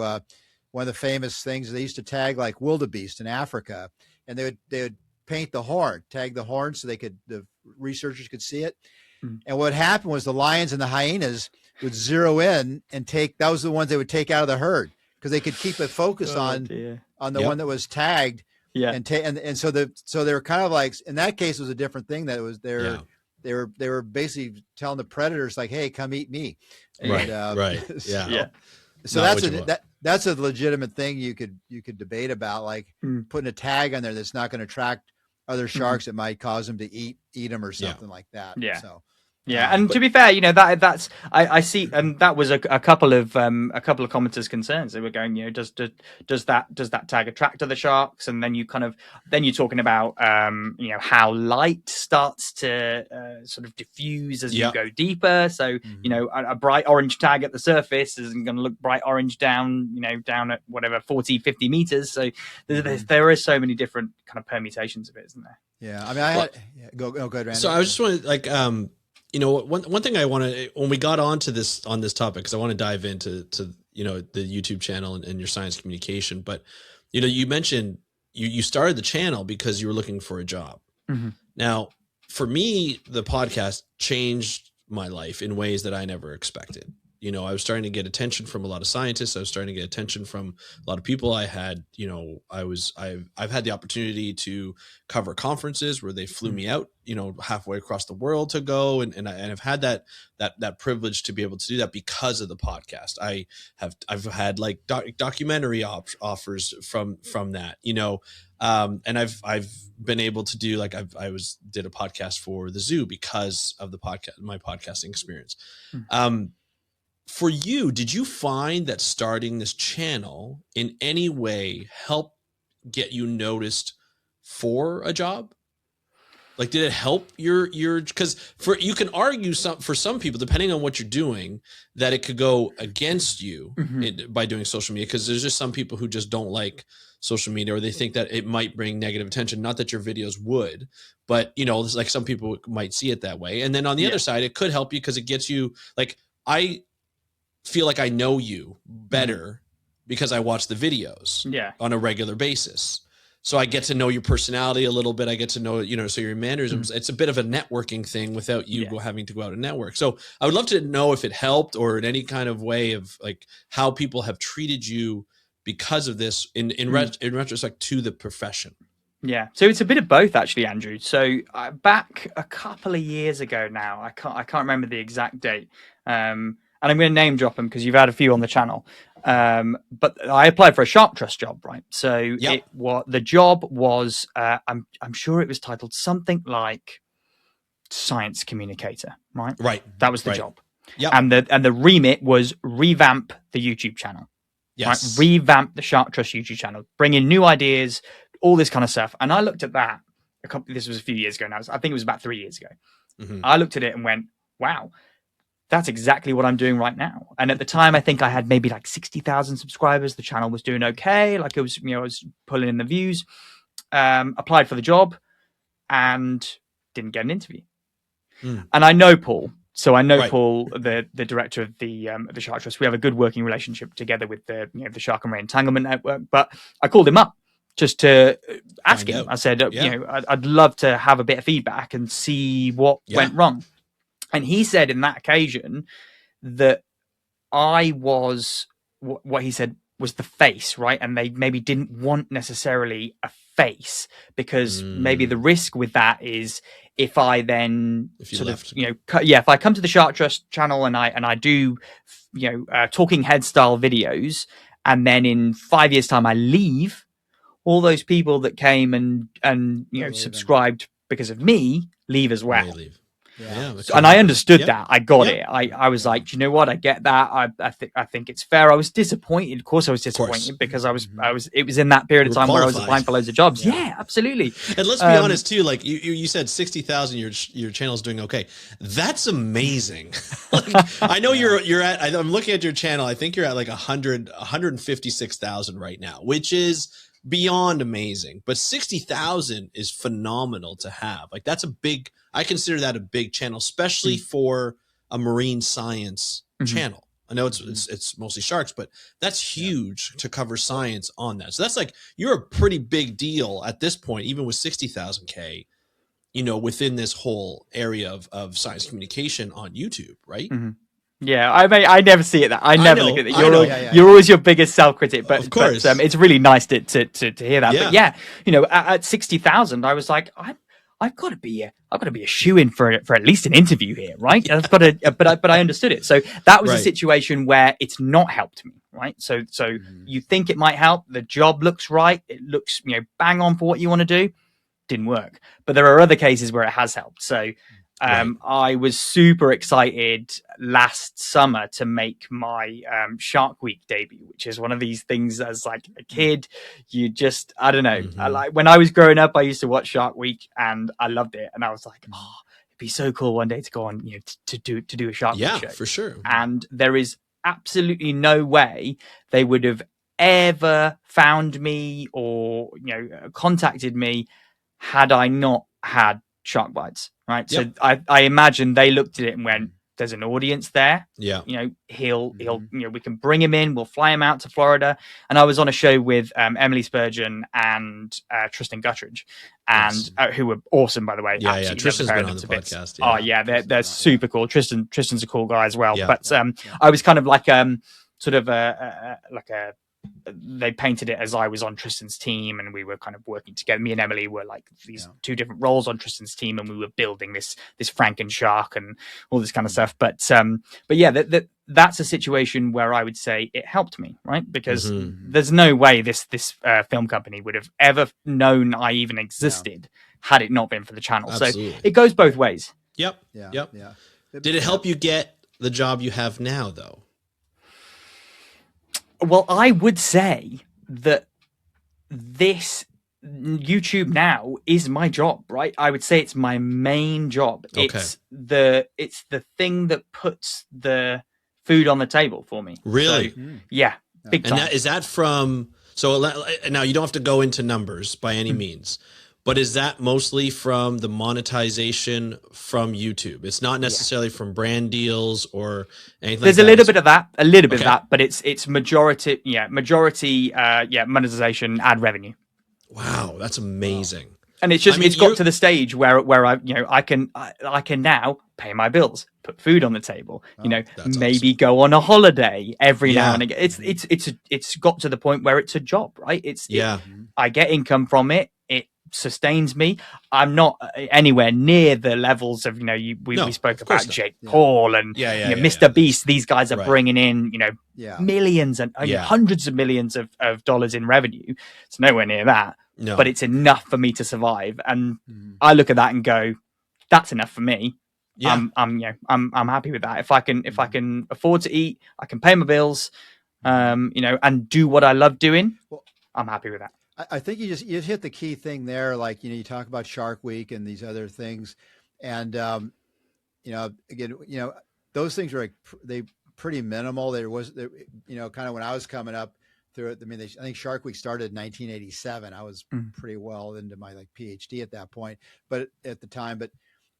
one of the famous things, they used to tag like wildebeest in Africa, and they would paint the horn, tag the horn so the researchers could see it. And what happened was the lions and the hyenas would zero in and that was the ones they would take out of the herd, because they could keep a focus on the one that was tagged. Yeah. And so they were kind of like, in that case, it was a different thing, that it was they were basically telling the predators like, hey, come eat me. Right. So that's a legitimate thing you could debate about, like putting a tag on there that's not going to attract other sharks that might cause them to eat them or something like that. Yeah. So. Yeah, and to be fair, you know, that's I see, and that was a couple of commenters' concerns. They were going, you know, does that tag attract other sharks? And then you're talking about you know, how light starts to sort of diffuse as you go deeper. So you know, a bright orange tag at the surface isn't going to look bright orange down at whatever 40, 50 meters. So there is so many different kind of permutations of it, isn't there? Yeah, I mean, go ahead, Randy. So I was just wanted like you know, one thing I want to, when we got on this topic, because I want to dive into you know, the YouTube channel and your science communication, but you know, you mentioned you started the channel because you were looking for a job. Now, for me, the podcast changed my life in ways that I never expected. You know, I was starting to get attention from a lot of scientists. I was starting to get attention from a lot of people. I had, you know, I've had the opportunity to cover conferences where they flew me out, you know, halfway across the world to go. And I've had that privilege to be able to do that because of the podcast. I've had like documentary offers from that, you know, and I've been able to do, like, did a podcast for the zoo because of my podcasting experience. for you, did you find that starting this channel in any way helped get you noticed for a job? Like, did it help your, because you can argue for some people, depending on what you're doing, that it could go against you by doing social media. Cause there's just some people who just don't like social media, or they think that it might bring negative attention. Not that your videos would, but you know, like some people might see it that way. And then on the other side, it could help you because it gets you, like, I feel like I know you better because I watch the videos on a regular basis. So I get to know your personality a little bit. I get to know, you know, so your mannerisms. It's a bit of a networking thing without you having to go out and network. So I would love to know if it helped, or in any kind of way of like how people have treated you because of this in retrospect to the profession. Yeah, so it's a bit of both, actually, Andrew. So back a couple of years ago now, I can't remember the exact date, and I'm going to name drop them because you've had a few on the channel. But I applied for a Shark Trust job, right? So the job was, I'm sure it was titled something like science communicator, right? Right. That was the job. Yeah. And the remit was revamp the YouTube channel. Yes. Right? Revamp the Shark Trust YouTube channel, bring in new ideas, all this kind of stuff. And I looked at that. This was a few years ago now. I think it was about 3 years ago. I looked at it and went, wow, that's exactly what I'm doing right now. And at the time, I think I had maybe like 60,000 subscribers. The channel was doing okay. Like it was, you know, I was pulling in the views, applied for the job and didn't get an interview. And I know Paul. So I know Paul, the director of the Shark Trust. We have a good working relationship together with the Shark and Ray Entanglement network. But I called him up just to ask him. I said, you know, I'd love to have a bit of feedback and see what went wrong. And he said in that occasion that I was what he said was the face, right? And they maybe didn't want necessarily a face because maybe the risk with that is if I then if I come to the Shark Trust channel and I do, you know, talking head style videos, and then in 5 years time I leave, all those people that came and you know subscribed because of me leave as well. And I understood that. I got it. I was like, do you know what? I get that. I think it's fair. I was disappointed. Of course, I was disappointed because I was. It was in that period of time where I was applying for loads of jobs. Yeah, absolutely. And let's be honest too. Like you said, 60,000. Your channel's doing okay. That's amazing. Like, I know you're at. I'm looking at your channel. I think you're at like 156,000 right now, which is beyond amazing. But 60,000 is phenomenal to have. Like that's a big. I consider that a big channel, especially for a marine science channel. I know it's mostly sharks, but that's huge to cover science on that. So that's like, you're a pretty big deal at this point, even with 60,000K, you know, within this whole area of science communication on YouTube, right? Yeah, I never see it that. I never look at it. You're always your biggest self-critic, but of course, it's really nice to hear that. But yeah, you know, at 60,000, I was like, I've got to be a shoe-in for at least an interview here, right? I've got to, but I understood it. So that was a situation where it's not helped me, right? So you think it might help. The job looks right. It looks, you know, bang on for what you want to do. Didn't work. But there are other cases where it has helped. So I was super excited last summer to make my Shark Week debut, which is one of these things as like a kid, you just, I don't know. I like when I was growing up, I used to watch Shark Week and I loved it. And I was like, oh, it'd be so cool one day to go on, you know, to do a Shark Week show. Yeah, for sure. And there is absolutely no way they would have ever found me or, you know, contacted me had I not had Shark Bites, right? So I imagine they looked at it and went, there's an audience there. Yeah. You know, he'll, you know, we can bring him in. We'll fly him out to Florida. And I was on a show with Emily Spurgeon and Tristan Guttridge, and who were awesome, by the way. Yeah. Tristan's been on the podcast. Oh yeah. They're super cool. Tristan's a cool guy as well. But I was kind of like, sort of they painted it as I was on Tristan's team and we were kind of working together. Me and Emily were like these two different roles on Tristan's team, and we were building this Franken shark and all this kind of stuff. But yeah, that's a situation where I would say it helped me, right? Because there's no way this film company would have ever known I even existed had it not been for the channel. Absolutely. So it goes both ways. Yep. Did it help you get the job you have now, though? Well, I would say that this YouTube now is my job, right? I would say it's my main job. Okay. It's the thing that puts the food on the table for me. Really? So, yeah, big time. And is that from, so now you don't have to go into numbers by any means, but is that mostly from the monetization from YouTube? It's not necessarily from brand deals or anything. There's like a little bit of that, but it's majority monetization, ad revenue. Wow, that's amazing. And it's just it's got to the stage where I can now pay my bills, put food on the table, maybe go on a holiday every now and again. It's got to the point where it's a job, right? I get income from it. It sustains me. I'm not anywhere near the levels of we spoke about Jake Paul and Mr. Beast. These guys are bringing in millions and hundreds of millions of dollars in revenue. It's nowhere near that. No. But it's enough for me to survive, and I look at that and go, "That's enough for me." Yeah. I'm happy with that. If I can afford to eat, I can pay my bills, and do what I love doing. I'm happy with that. I think you hit the key thing there. Like you talk about Shark Week and these other things, and again, those things were they pretty minimal. There was kind of when I was coming up through it. I mean, I think Shark Week started in 1987. I was pretty well into my PhD at that point, but at the time,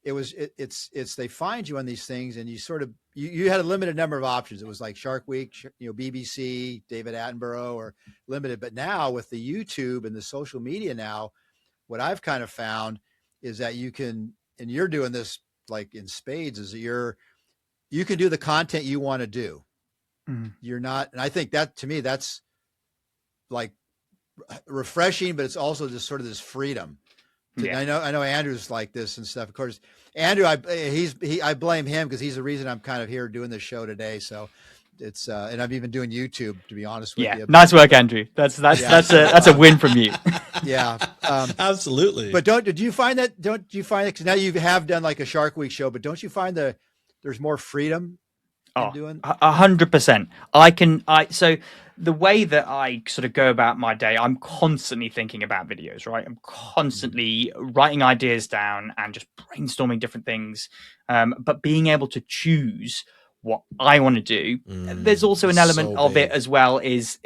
it's they find you on these things, and you sort of you had a limited number of options. It was like Shark Week, BBC, David Attenborough, or limited. But now with the YouTube and the social media now, what I've kind of found is that you can, and you're doing this like in spades, is that you can do the content you want to do. You're not, and I think that to me that's like refreshing, but it's also just sort of this freedom. I know Andrew's like this and stuff. Of course, Andrew, I blame him because he's the reason I'm kind of here doing this show today. So it's and I'm even doing YouTube, to be honest with you. Nice work, Andrew. That's a win from you. Yeah, absolutely. But don't you find that? Because now you have done like a Shark Week show, but don't you find there's more freedom? 100%. So the way that I sort of go about my day, I'm constantly thinking about videos, right? I'm constantly writing ideas down and just brainstorming different things. But being able to choose what I want to do, there's also an element of it as well is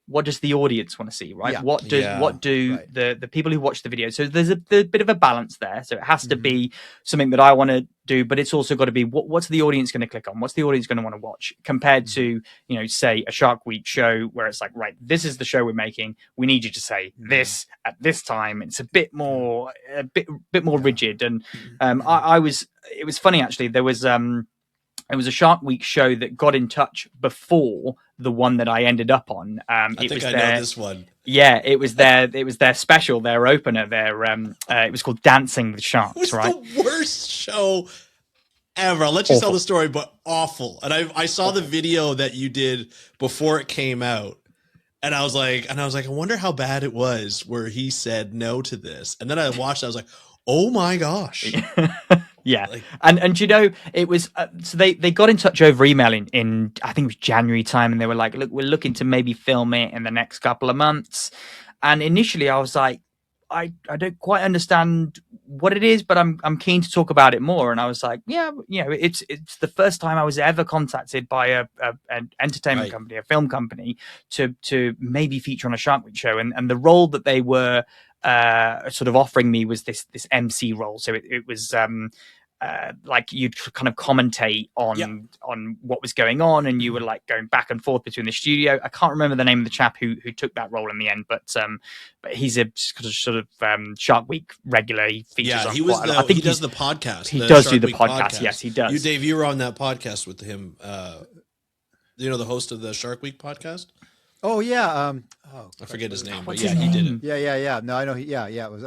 what does the audience want to see, right? What do the people who watch the video? So there's a bit of a balance there. So it has to be something that I want to do, but it's also got to be what's the audience going to click on? What's the audience going to want to watch? Compared to say a Shark Week show where it's like, right, this is the show we're making. We need you to say this at this time. It's a bit more rigid. And it was funny actually. There was a Shark Week show that got in touch before the one that I ended up on. I think I know this one. Yeah, it was their special, their opener. It was called Dancing with Sharks. It was right? The worst show ever. I'll let you tell the story, but awful. And I saw the video that you did before it came out, and I was like, I wonder how bad it was where he said no to this. And then I watched it, I was like, oh my gosh. Yeah, and it was so they got in touch over email in I think it was January time, and they were like, look, we're looking to maybe film it in the next couple of months. And initially I was like, I don't quite understand what it is, but I'm keen to talk about it more. And I was like, it's the first time I was ever contacted by an entertainment company, a film company, to maybe feature on a Shark Week show, and the role that they were sort of offering me was this MC role. So it was like you'd kind of commentate on what was going on, and you were like going back and forth between the studio. I can't remember the name of the chap who took that role in the end, but he's a sort of Shark Week regular. He features on he does the podcast. He does do the podcast. Yes, he does. Dave, you were on that podcast with him. The host of the Shark Week podcast. Oh yeah. I forget his name, but he did it. Yeah. No, I know. It was.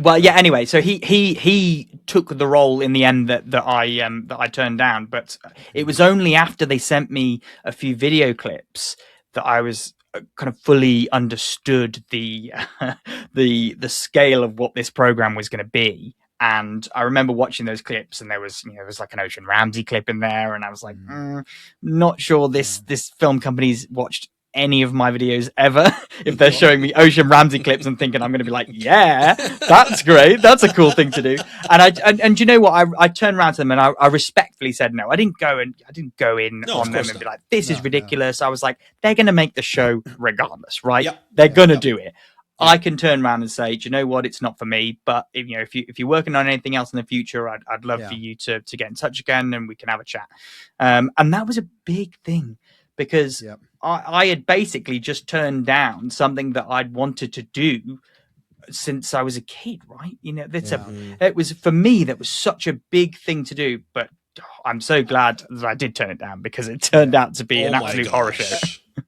Well, yeah. Anyway, so he took the role in the end that I turned down, but it was only after they sent me a few video clips that I was kind of fully understood the scale of what this program was going to be. And I remember watching those clips, and there was like an Ocean Ramsey clip in there, and I was like, not sure this film company's watched any of my videos ever. If they're showing me Ocean Ramsey clips and thinking I'm going to be like, yeah, that's great. That's a cool thing to do. And you know what? I turned around to them and I respectfully said no. I didn't go in on them and be like, this is ridiculous. I was like, they're going to make the show regardless, right? Yep. They're going to do it. I can turn around and say, do you know what? It's not for me. But if you're working on anything else in the future, I'd love for you to get in touch again and we can have a chat. And that was a big thing because I had basically just turned down something that I'd wanted to do since I was a kid, right? It was for me, that was such a big thing to do. But I'm so glad that I did turn it down because it turned out to be an absolute horror show.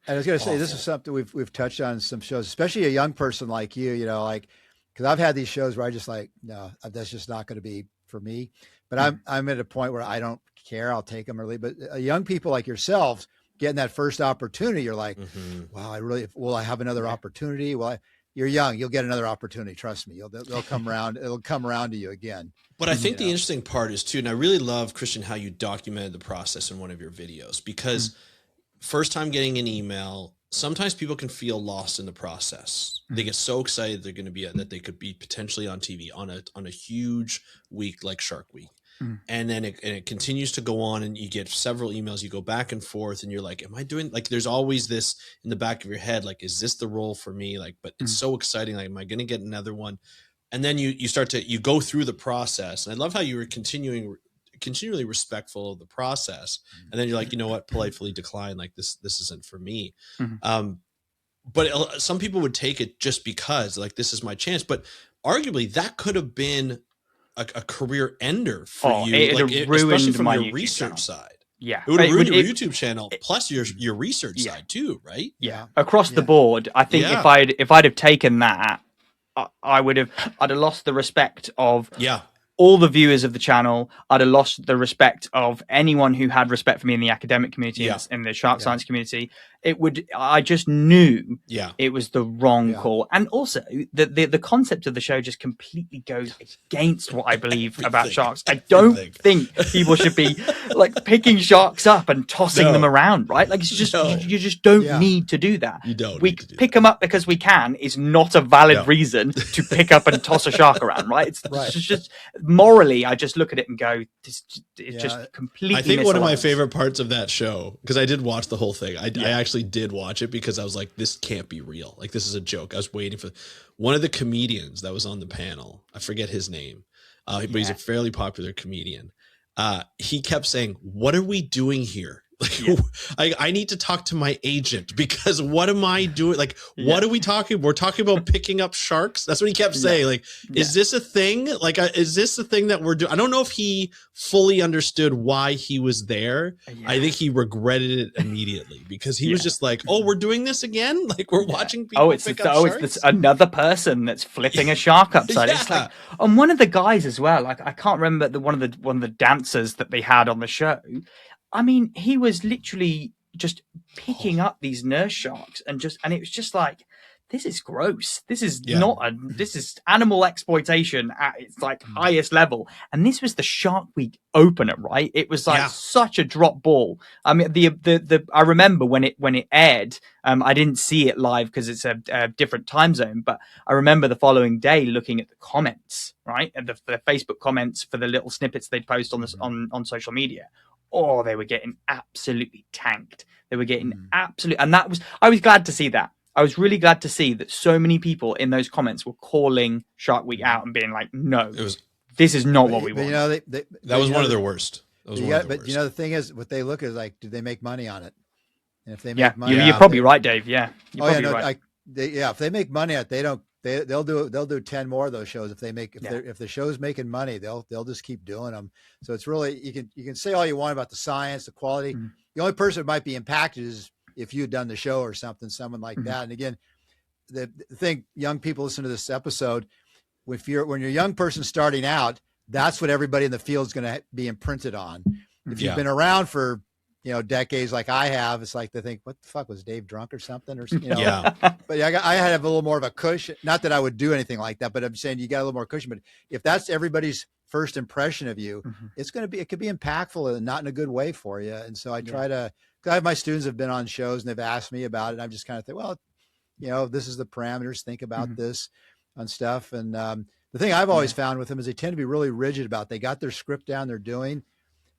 I was going to say, this is something we've touched on in some shows, especially a young person like you, because I've had these shows where I just like, no, that's just not going to be for me. But I'm at a point where I don't care. I'll take them or leave. But young people like yourselves getting that first opportunity, you're like, wow, will I have another opportunity? Well, you're young. You'll get another opportunity. Trust me. They'll come around. It'll come around to you again. But I think the interesting part is too, and I really love, Kristian, how you documented the process in one of your videos, because first time getting an email, sometimes people can feel lost in the process. They get so excited they're going to that they could be potentially on TV on a huge week like Shark Week. And then it continues to go on and you get several emails, you go back and forth and you're like, am I doing, like, there's always this in the back of your head, like, is this the role for me? Like, but it's so exciting. Like, am I going to get another one? And then you go through the process. And I love how you were continually respectful of the process. And then you're like, you know what, politely decline. Like this isn't for me. But some people would take it just because like, this is my chance, but arguably that could have been a career ender for you, like, especially from your research side. Yeah, it would have ruined your YouTube channel plus your research side too, right? Yeah, across the board. I think if I'd have taken that, I'd have lost the respect of all the viewers of the channel. I'd have lost the respect of anyone who had respect for me in the academic community, in the shark science community. I just knew it was the wrong call. And also the concept of the show just completely goes against what I believe about sharks. I don't think people should be like picking sharks up and tossing them around, right? Like it's just, you just don't need to do that. You don't. We pick them up because we can is not a valid reason to pick up and toss a shark around, right? It's just morally, I just look at it and go, it's just completely I think one of my favorite parts of that show, because I did watch the whole thing. I actually did watch it because I was like, this can't be real. Like, this is a joke. I was waiting for one of the comedians that was on the panel. I forget his name, but he's a fairly popular comedian. He kept saying, what are we doing here? Like, I need to talk to my agent because what am I doing? Like, what are we talking? We're talking about picking up sharks. That's what he kept saying. Like, is this a thing? Like, is this the thing that we're doing? I don't know if he fully understood why he was there. I think he regretted it immediately because he was just like, oh, we're doing this again. Like, we're watching people pick up sharks. It's another person that's flipping a shark upside. It's like, and one of the guys as well. Like, I can't remember one of the dancers that they had on the show. I mean, he was literally just picking up these nurse sharks and it was just like, this is gross. This is this is animal exploitation at its like highest level. And this was the Shark Week opener, right? It was like such a drop ball. I mean, I remember when it aired, I didn't see it live because it's a different time zone, but I remember the following day looking at the comments, right? And the Facebook comments for the little snippets they'd post on this on social media. Oh, they were getting absolutely tanked. They were getting and I was glad to see that. I was really glad to see that so many people in those comments were calling Shark Week out and being like, no, this is not what we want. You know, that was one of their worst. But you know, the thing is, what they look at is like, do they make money on it? And if they make money, you're probably right, Dave. Yeah. Right. If they make money on it, they'll do 10 more of those shows. If the show's making money, they'll just keep doing them. So it's really, you can say all you want about the science, the quality. The only person that might be impacted is if you had done the show or someone like that. And again, the thing, young people listen to this episode, when you're a young person starting out, that's what everybody in the field is going to be imprinted on. If you've been around for, decades like I have, it's like they think, what the fuck, was Dave drunk or something? Or, But I have a little more of a cushion. Not that I would do anything like that, but I'm saying you got a little more cushion. But if that's everybody's first impression of you, it could be impactful and not in a good way for you. And so I try to I have my students have been on shows and they've asked me about it. And I'm just kind of think, well, this is the parameters. Think about this on stuff. And the thing I've always found with them is they tend to be really rigid about. They got their script down. They're doing.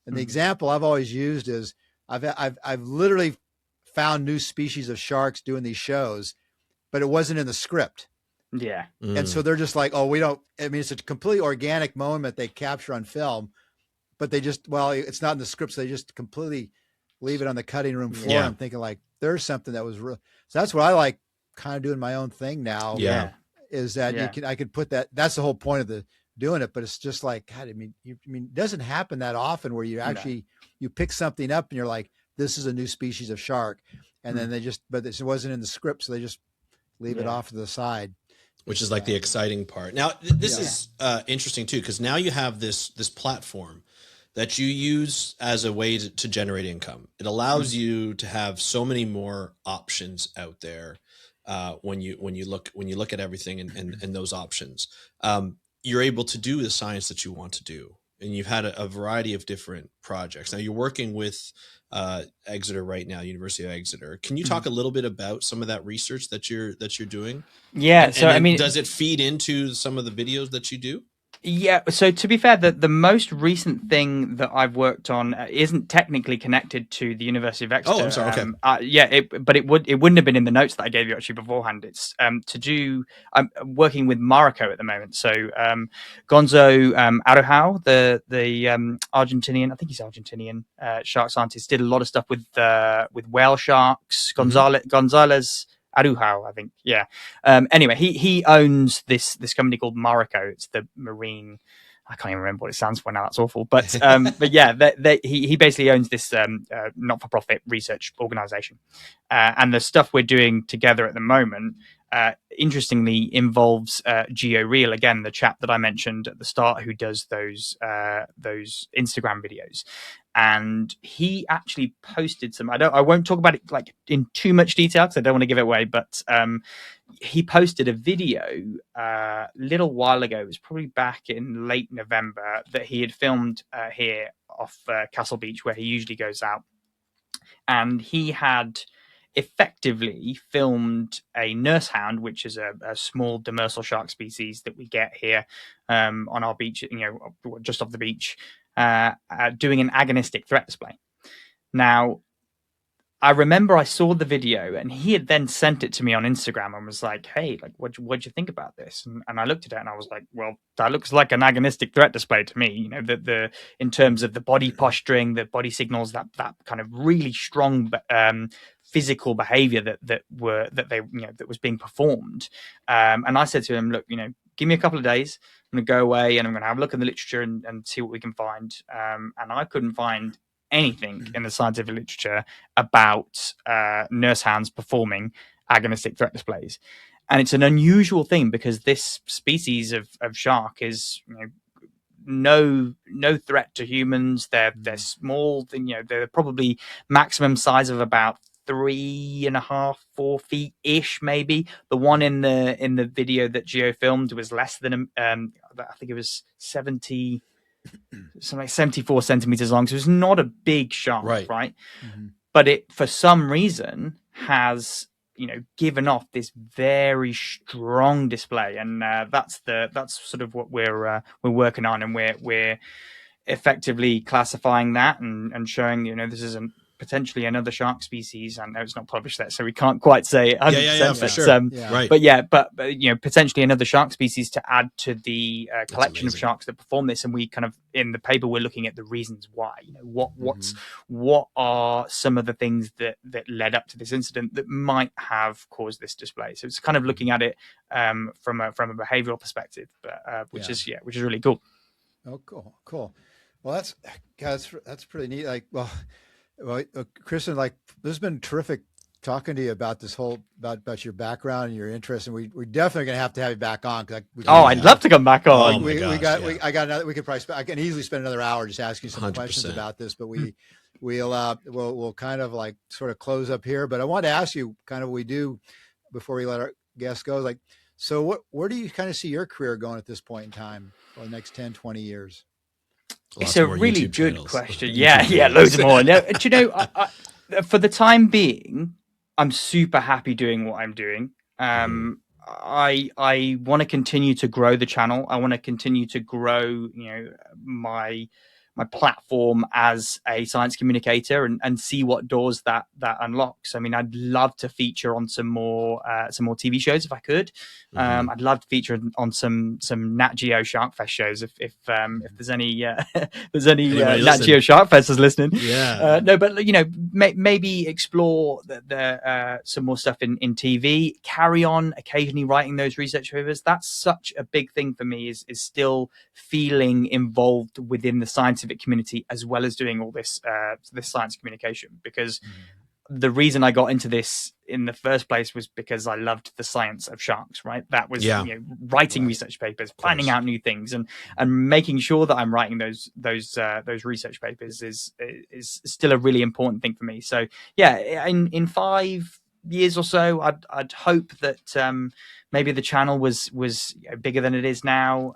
And the example I've always used is I've literally found new species of sharks doing these shows, but it wasn't in the script. Yeah. And so they're just like, oh, we don't. I mean, it's a completely organic moment they capture on film, but they just it's not in the script, so they just completely leave it on the cutting room floor. Yeah. I'm thinking like there's something that was real. So that's what I like, kind of doing my own thing now. Yeah. Is that I could put that. That's the whole point of the doing it. But it's just like, God, I mean, it doesn't happen that often where you actually you pick something up and you're like, this is a new species of shark, and then but it wasn't in the script, so they just leave it off to the side. Which is like the exciting part. Now, this is interesting too, because now you have this platform that you use as a way to generate income. It allows you to have so many more options out there when you look at everything and those options. You're able to do the science that you want to do, and you've had a variety of different projects. Now you're working with Exeter right now, University of Exeter. Can you talk a little bit about some of that research that you're doing? Yeah. I mean, does it feed into some of the videos that you do? Yeah. So to be fair, the most recent thing that I've worked on isn't technically connected to the University of Exeter. Oh, I'm sorry. Okay. But it wouldn't have been in the notes that I gave you actually beforehand. It's I'm working with Mariko at the moment. So Gonzo Araujo, the Argentinian, I think he's Argentinian shark scientist, did a lot of stuff with whale sharks. Gonzalez Araujo, I think. Yeah. Anyway, he owns this company called Mariko. It's the marine. I can't even remember what it stands for now. That's awful. But yeah, he basically owns this not-for-profit research organization, and the stuff we're doing together at the moment, interestingly, involves GeoReal, again, the chap that I mentioned at the start who does those Instagram videos. And he actually posted some. I won't talk about it like in too much detail because I don't want to give it away. But he posted a video a little while ago. It was probably back in late November that he had filmed here off Castle Beach, where he usually goes out, and he had effectively filmed a nurse hound, which is a small demersal shark species that we get here on our beach, just off the beach. Doing an agonistic threat display. Now, I remember I saw the video and he had then sent it to me on Instagram and was like, hey, like, what'd you think about this? And I looked at it and I was like, well, that looks like an agonistic threat display to me. The in terms of the body posturing, the body signals, that kind of really strong physical behavior that was being performed. And I said to him, look, give me a couple of days. I'm going to go away and I'm going to have a look in the literature and see what we can find. And I couldn't find anything in the scientific literature about nurse hounds performing agonistic threat displays. And it's an unusual thing because this species of shark is no threat to humans. They're small. They're probably maximum size of about 3.5-4 feet ish, maybe. The one in the video that Geo filmed was less than I think it was 70, something like 74 centimeters long. So it's not a big shark, right? Mm-hmm. But it, for some reason, has given off this very strong display, and that's sort of what we're working on, and we're effectively classifying that and showing this is potentially another shark species. I know it's not published there, so we can't quite say 100%. For sure. Right. But potentially another shark species to add to the collection of sharks that perform this. And we kind of, in the paper, we're looking at the reasons why. What are some of the things that led up to this incident that might have caused this display? So it's kind of looking at it from a behavioral perspective, but which is really cool. Oh, cool. Well, that's pretty neat. Well, Kristian, this has been terrific talking to you about this whole about your background and your interest, and we're definitely going to have you back on. I'd love to come back on. I can easily spend another hour just asking some 100%. Questions about this, but we'll kind of sort of close up here. But I want to ask you kind of what we do before we let our guests go. So where do you kind of see your career going at this point in time for the next 10, 20 years? It's a really good question. Yeah, loads more. Do you know, For the time being, I'm super happy doing what I'm doing. I want to continue to grow the channel. I want to continue to grow, my platform as a science communicator and see what doors that unlocks. I mean, I'd love to feature on some more TV shows if I could. I'd love to feature on some Nat Geo Shark Fest shows if there's any Nat Geo Shark Fest is listening. Yeah. No, but maybe explore some more stuff in TV. Carry on occasionally writing those research papers. That's such a big thing for me. Is still feeling involved within the scientific community as well as doing all this science communication, because the reason I got into this in the first place was because I loved the science of sharks, right? That was writing research papers, planning out new things, and making sure that I'm writing those research papers is still a really important thing for me. So yeah, in 5 years or so, I'd hope that maybe the channel was bigger than it is now.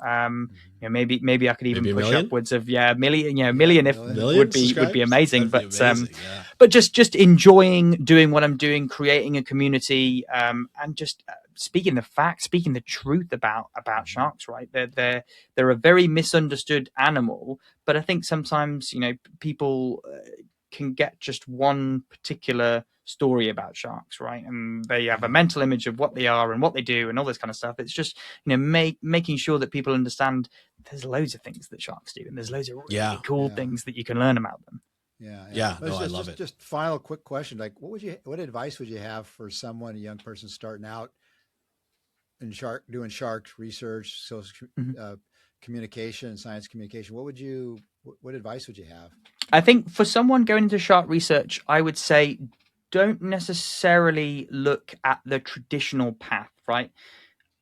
Maybe I could even push upwards of a million if would be amazing. But just enjoying doing what I'm doing, creating a community, and just speaking the truth about sharks. Right, they're a very misunderstood animal, but I think sometimes people can get just one particular story about sharks, right? And they have a mental image of what they are and what they do and all this kind of stuff. It's just making sure that people understand there's loads of things that sharks do, and there's loads of really cool things that you can learn about them. I love it. Just final quick question, like what advice would you have for someone, a young person starting out in doing sharks research, social communication and science communication? What advice would you have? I think for someone going into shark research, I would say don't necessarily look at the traditional path, right?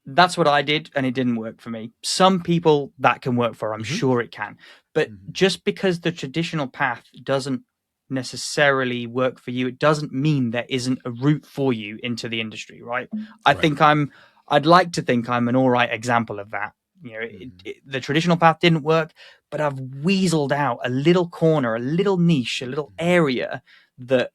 That's what I did, and it didn't work for me. Some people that can work for, I'm sure it can. But just because the traditional path doesn't necessarily work for you, it doesn't mean there isn't a route for you into the industry, right? I'd like to think I'm an all right example of that. The traditional path didn't work, but I've weaseled out a little corner, a little niche, a little area that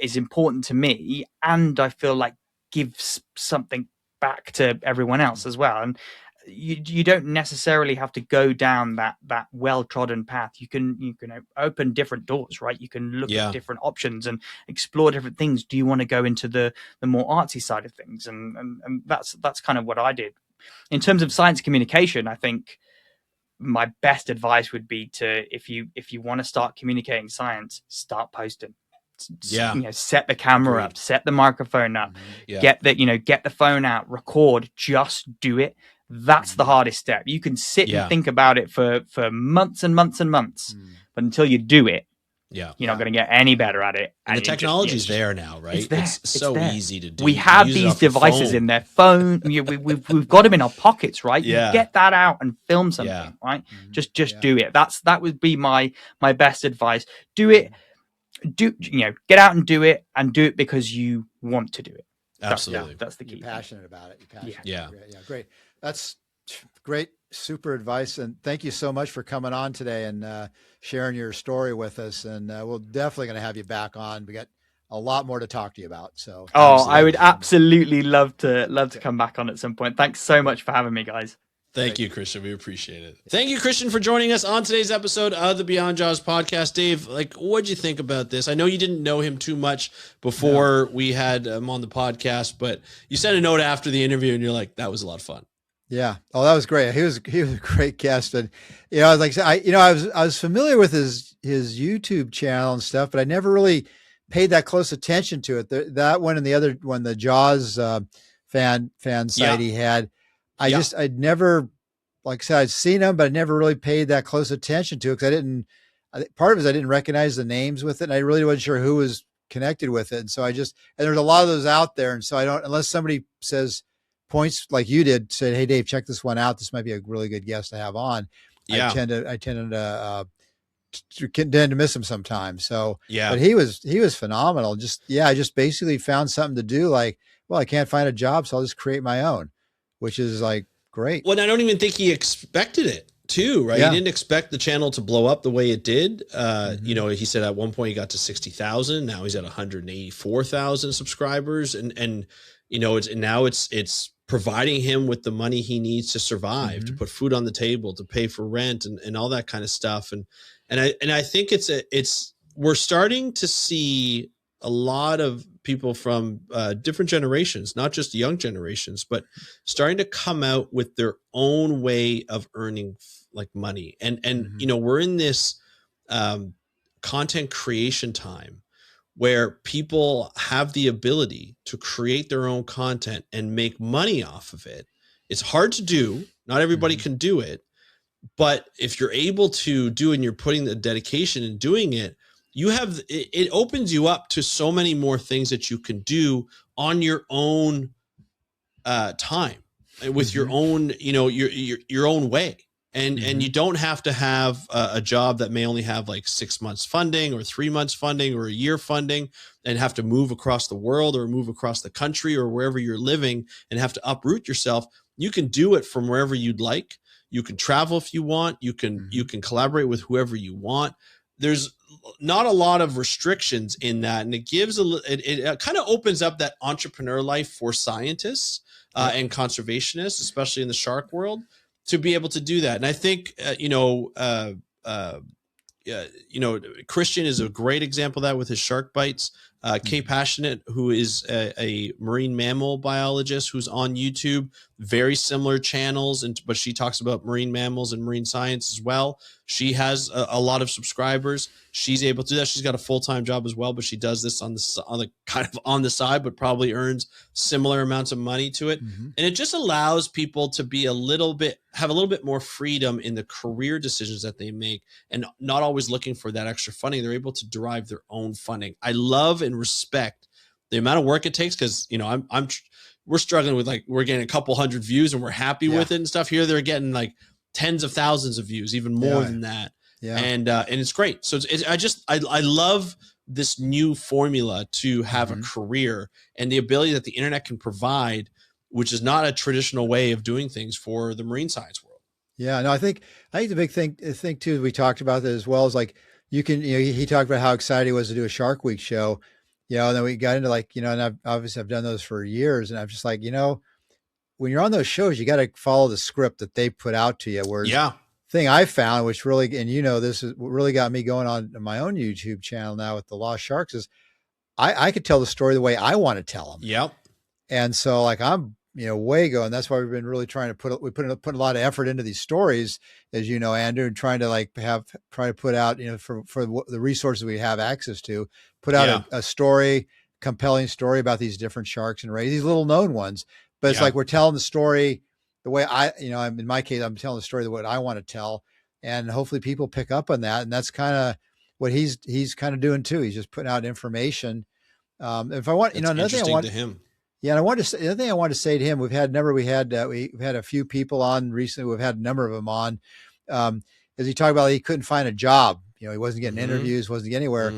is important to me, and I feel like gives something back to everyone else as well. And you don't necessarily have to go down that well-trodden path. You can open different doors, right? You can look at different options and explore different things. Do you want to go into the more artsy side of things? And that's kind of what I did. In terms of science communication, I think my best advice would be to, if you want to start communicating science, start posting. Set the camera up, set the microphone up, get the phone out, record, just do it. That's the hardest step. You can sit and think about it for months and months and months, but until you do it, you're not going to get any better at it. And the technology's there now, right? It's so easy to do. We have these devices in their phone. We've got them in our pockets, right? You get that out and film something, right? Just do it. That would be my best advice. Do it. Get out and do it because you want to do it. Absolutely. That's the key. You're passionate about it. Yeah. Great. That's great. Super advice. And thank you so much for coming on today and sharing your story with us. And we're definitely going to have you back on. We got a lot more to talk to you about. So, I would absolutely love to come back on at some point. Thanks so much for having me, guys. Thank you, Kristian. We appreciate it. Thank you, Kristian, for joining us on today's episode of the Beyond Jaws podcast. Dave, what'd you think about this? I know you didn't know him too much before we had him on the podcast, but you sent a note after the interview and you're like, that was a lot of fun. Yeah. Oh, that was great. He was a great guest. And, I was familiar with his YouTube channel and stuff, but I never really paid that close attention to it. That one and the other one, the Jaws fan site he had. I'd never, like I said, I'd seen them, but I never really paid that close attention to it because part of it is I didn't recognize the names with it. And I really wasn't sure who was connected with it. And so and there's a lot of those out there. And so unless somebody points like you did, said, hey, Dave, check this one out. This might be a really good guest to have on. I tend to miss him sometimes. So, but he was phenomenal. I just basically found something to do. Like, well, I can't find a job, so I'll just create my own. Which is great. Well, I don't even think he expected it. too, right? Yeah. He didn't expect the channel to blow up the way it did. You know, he said at one point he got to 60,000. Now he's at 184,000 subscribers, and you know, it's providing him with the money he needs to survive, to put food on the table, to pay for rent, and all that kind of stuff. And I think we're starting to see a lot of people from different generations, not just young generations, but starting to come out with their own way of earning like money. And you know, we're in this content creation time where people have the ability to create their own content and make money off of it. It's hard to do. Not everybody can do it, but if you're able to do it and you're putting the dedication in doing it, it opens you up to so many more things that you can do on your own time, with your own, you know, your own way. And you don't have to have a job that may only have like 6 months funding or 3 months funding or a year funding, and have to move across the world or move across the country or wherever you're living and have to uproot yourself. You can do it from wherever you'd like. You can travel if you want. You can collaborate with whoever you want. There's not a lot of restrictions in that, and it gives it kind of opens up that entrepreneur life for scientists and conservationists, especially in the shark world, to be able to do that. And I think Kristian is a great example of that with his shark bites. Kay Passionate, who is a marine mammal biologist who's on YouTube, very similar channels, but she talks about marine mammals and marine science as well. She has a lot of subscribers. She's able to do that. She's got a full-time job as well, but she does this on the kind of on the side, but probably earns similar amounts of money to it. And it just allows people to be have a little bit more freedom in the career decisions that they make, and not always looking for that extra funding. They're able to derive their own funding. I love and respect the amount of work it takes, because you know we're struggling with, like, we're getting a couple hundred views and we're happy with it and stuff. Here they're getting like tens of thousands of views, even more than that. And it's great. So I love this new formula to have a career, and the ability that the internet can provide, which is not a traditional way of doing things for the marine science world. Yeah, no, I think the big thing too, we talked about that as well, is like, you can, you know, he talked about how excited he was to do a Shark Week show, you know, and then we got into, like, you know, and I've done those for years, and I'm just like, you know, when you're on those shows, you got to follow the script that they put out to you. Whereas thing I found, which really, and you know, this is what really got me going on my own YouTube channel now with the Lost Sharks, is I could tell the story the way I want to tell them. Yep. And so, like, I'm, you know, way going. That's why we've been really trying to put a lot of effort into these stories, as you know, Andrew, and trying to try to put out, you know, for the resources we have access to, put out a story, compelling story about these different sharks and rays, these little known ones. But it's like, we're telling the story the way in my case, I'm telling the story the way I want to tell, and hopefully people pick up on that. And that's kind of what he's kind of doing too. He's just putting out information. If I want, you know, another thing I want to him. Yeah, and I wanted to say, the other thing I wanted to say to him, we've had a few people on recently. We've had a number of them on. As he talked about, he couldn't find a job. You know, he wasn't getting interviews, wasn't getting anywhere.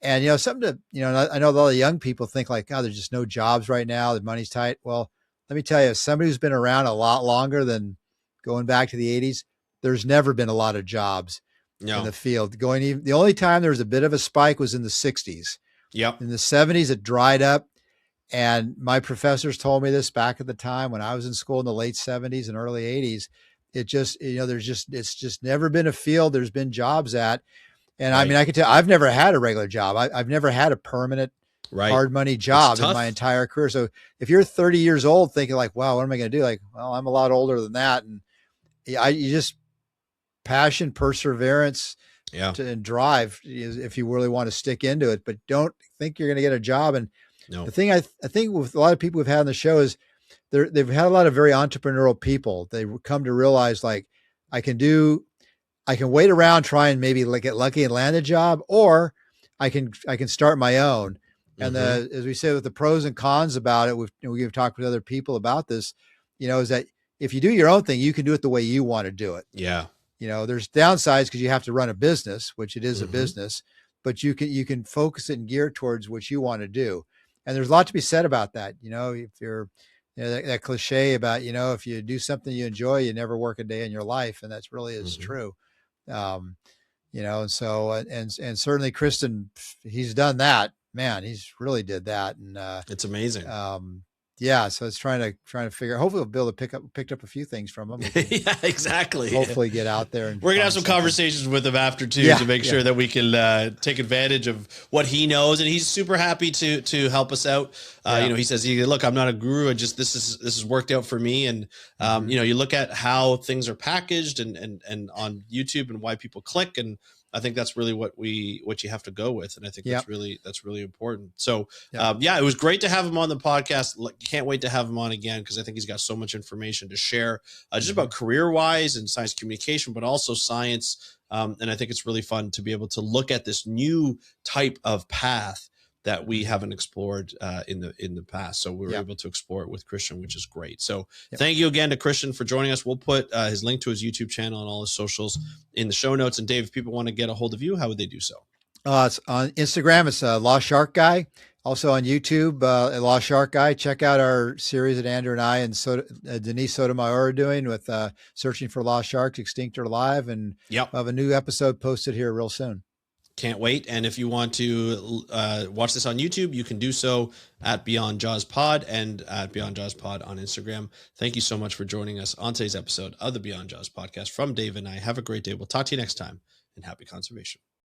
And, you know, something to, you know, I know a lot of young people think like, oh, there's just no jobs right now. The money's tight. Well, let me tell you, somebody who's been around a lot longer than going back to the 80s, there's never been a lot of jobs in the field. The only time there was a bit of a spike was in the 60s. Yep. In the 70s, it dried up. And my professors told me this back at the time when I was in school in the late 70s and early 80s. It just, you know, it's just never been a field there's been jobs at. And I mean, I can tell, I've never had a regular job. I've never had a permanent hard money job in my entire career. So if you're 30 years old thinking like, wow, what am I going to do? Like, well, I'm a lot older than that. And you just passion, perseverance, and drive if you really want to stick into it, but don't think you're going to get a job. And the thing I think with a lot of people we've had on the show is they've had a lot of very entrepreneurial people. They come to realize, like, I can wait around, try and maybe get lucky and land a job, or I can start my own. And as we said, with the pros and cons about it, we've talked with other people about this, you know, is that if you do your own thing, you can do it the way you want to do it. Yeah. You know, there's downsides because you have to run a business, which it is a business, but you can focus it and gear it towards what you want to do. And there's a lot to be said about that. You know, if you're, that cliche about, if you do something you enjoy, you never work a day in your life. And that's really is true. And so, and certainly Kristian, he's done that, man, he's really did that. And, it's amazing. Yeah. So it's trying to figure, hopefully we'll be able to picked up a few things from him. Yeah, exactly. Hopefully get out there. And we're going to have some conversations with him after too, to make sure that we can take advantage of what he knows. And he's super happy to help us out. He says, look, I'm not a guru. This is worked out for me. And, you look at how things are packaged and on YouTube and why people click. And I think that's really what you have to go with. And I think that's really important. So, it was great to have him on the podcast. Can't wait to have him on again, because I think he's got so much information to share, just about career-wise and science communication, but also science. And I think it's really fun to be able to look at this new type of path that we haven't explored in the past. So we were able to explore it with Kristian, which is great. So thank you again to Kristian for joining us. We'll put his link to his YouTube channel and all his socials in the show notes. And Dave, if people want to get a hold of you, how would they do so? It's on Instagram. It's Lost Shark Guy. Also on YouTube, Lost Shark Guy. Check out our series that Andrew and I and Denise Sotomayor are doing with searching for lost sharks, extinct or alive. And we'll have a new episode posted here real soon. Can't wait. And if you want to watch this on YouTube, you can do so at Beyond Jaws Pod and at Beyond Jaws Pod on Instagram. Thank you so much for joining us on today's episode of the Beyond Jaws podcast from Dave and I. Have a great day. We'll talk to you next time, and happy conservation.